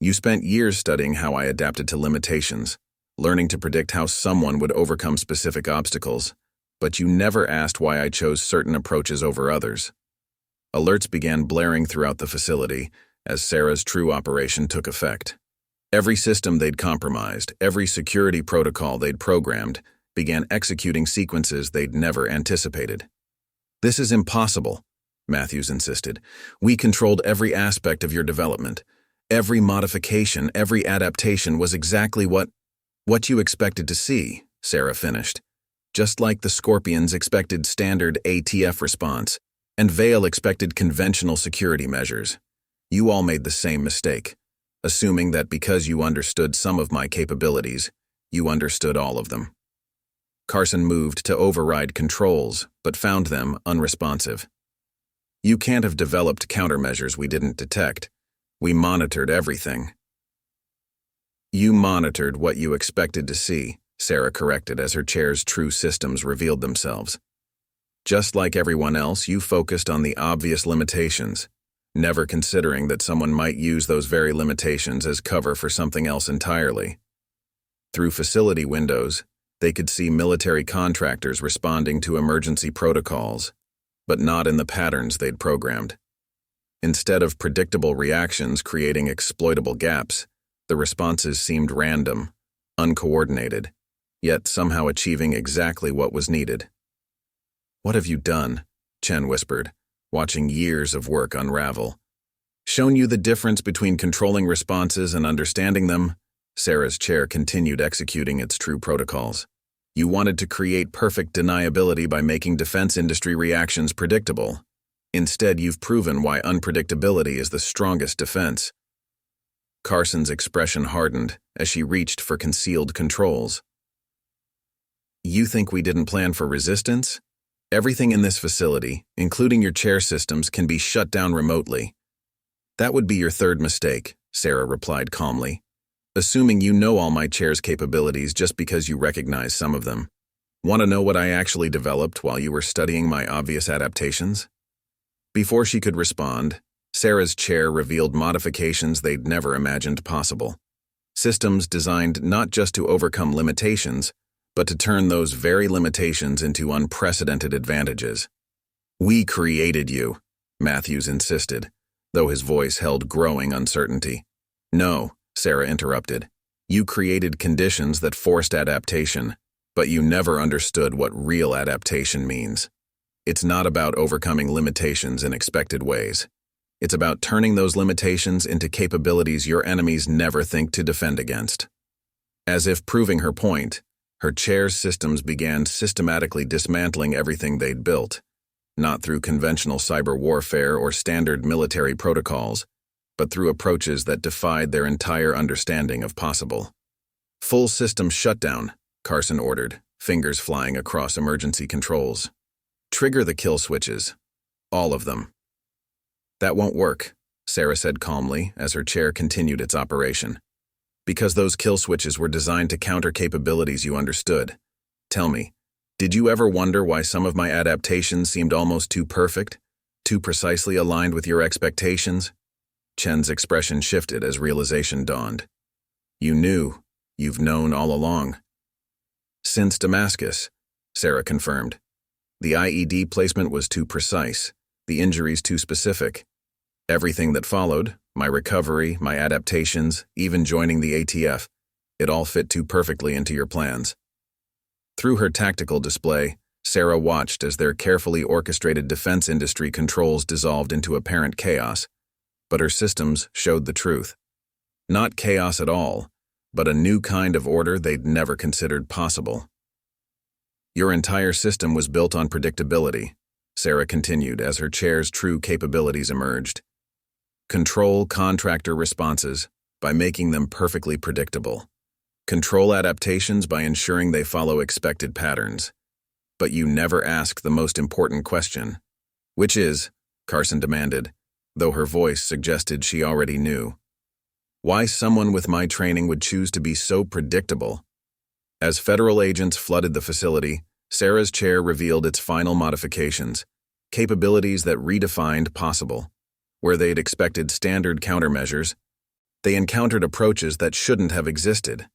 You spent years studying how I adapted to limitations, learning to predict how someone would overcome specific obstacles, but you never asked why I chose certain approaches over others. Alerts began blaring throughout the facility as Sarah's true operation took effect. Every system they'd compromised, every security protocol they'd programmed, began executing sequences they'd never anticipated. This is impossible, Matthews insisted. We controlled every aspect of your development. Every modification, every adaptation was exactly what you expected to see, Sarah finished. Just like the Scorpions expected standard ATF response, and Vale expected conventional security measures. You all made the same mistake, assuming that because you understood some of my capabilities, you understood all of them. Carson moved to override controls, but found them unresponsive. You can't have developed countermeasures we didn't detect. We monitored everything. You monitored what you expected to see, Sarah corrected as her chair's true systems revealed themselves. Just like everyone else, you focused on the obvious limitations, never considering that someone might use those very limitations as cover for something else entirely. Through facility windows, they could see military contractors responding to emergency protocols, but not in the patterns they'd programmed. Instead of predictable reactions creating exploitable gaps, the responses seemed random, uncoordinated, yet somehow achieving exactly what was needed. What have you done? Chen whispered, watching years of work unravel. Shown you the difference between controlling responses and understanding them, Sarah's chair continued executing its true protocols. You wanted to create perfect deniability by making defense industry reactions predictable. Instead, you've proven why unpredictability is the strongest defense. Carson's expression hardened as she reached for concealed controls. You think we didn't plan for resistance? Everything in this facility, including your chair systems, can be shut down remotely. That would be your third mistake, Sarah replied calmly. Assuming you know all my chair's capabilities just because you recognize some of them. Want to know what I actually developed while you were studying my obvious adaptations? Before she could respond, Sarah's chair revealed modifications they'd never imagined possible. Systems designed not just to overcome limitations, but to turn those very limitations into unprecedented advantages. We created you, Matthews insisted, though his voice held growing uncertainty. No, Sarah interrupted. You created conditions that forced adaptation, but you never understood what real adaptation means. It's not about overcoming limitations in expected ways. It's about turning those limitations into capabilities your enemies never think to defend against. As if proving her point, her chair's systems began systematically dismantling everything they'd built, not through conventional cyber warfare or standard military protocols, but through approaches that defied their entire understanding of possible. Full system shutdown, Carson ordered, fingers flying across emergency controls. Trigger the kill switches. All of them. That won't work, Sarah said calmly as her chair continued its operation. Because those kill switches were designed to counter capabilities you understood. Tell me, did you ever wonder why some of my adaptations seemed almost too perfect, too precisely aligned with your expectations? Chen's expression shifted as realization dawned. You knew, you've known all along. Since Damascus, Sarah confirmed. The IED placement was too precise, the injuries too specific. Everything that followed, my recovery, my adaptations, even joining the ATF, it all fit too perfectly into your plans. Through her tactical display, Sarah watched as their carefully orchestrated defense industry controls dissolved into apparent chaos, but her systems showed the truth. Not chaos at all, but a new kind of order they'd never considered possible. Your entire system was built on predictability, Sarah continued as her chair's true capabilities emerged. Control contractor responses by making them perfectly predictable. Control adaptations by ensuring they follow expected patterns. But you never ask the most important question. Which is, Carson demanded, though her voice suggested she already knew. Why someone with my training would choose to be so predictable? As federal agents flooded the facility, Sarah's chair revealed its final modifications, capabilities that redefined possible. Where they'd expected standard countermeasures, they encountered approaches that shouldn't have existed.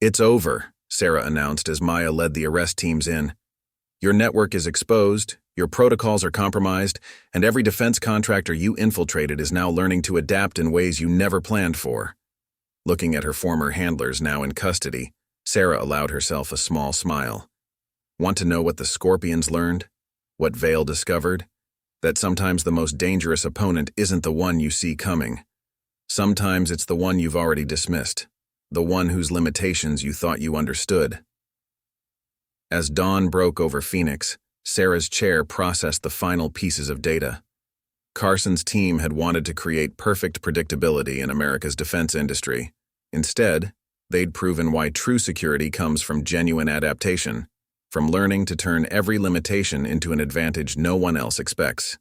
It's over, Sarah announced as Maya led the arrest teams in. Your network is exposed, your protocols are compromised, and every defense contractor you infiltrated is now learning to adapt in ways you never planned for. Looking at her former handlers now in custody, Sarah allowed herself a small smile. Want to know what the Scorpions learned? What Vale discovered? That sometimes the most dangerous opponent isn't the one you see coming. Sometimes it's the one you've already dismissed, the one whose limitations you thought you understood. As dawn broke over Phoenix, Sarah's chair processed the final pieces of data. Carson's team had wanted to create perfect predictability in America's defense industry. Instead, they'd proven why true security comes from genuine adaptation, from learning to turn every limitation into an advantage no one else expects.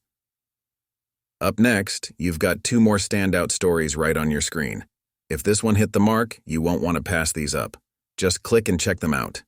Up next, you've got 2 more standout stories right on your screen. If this one hit the mark, you won't want to pass these up. Just click and check them out.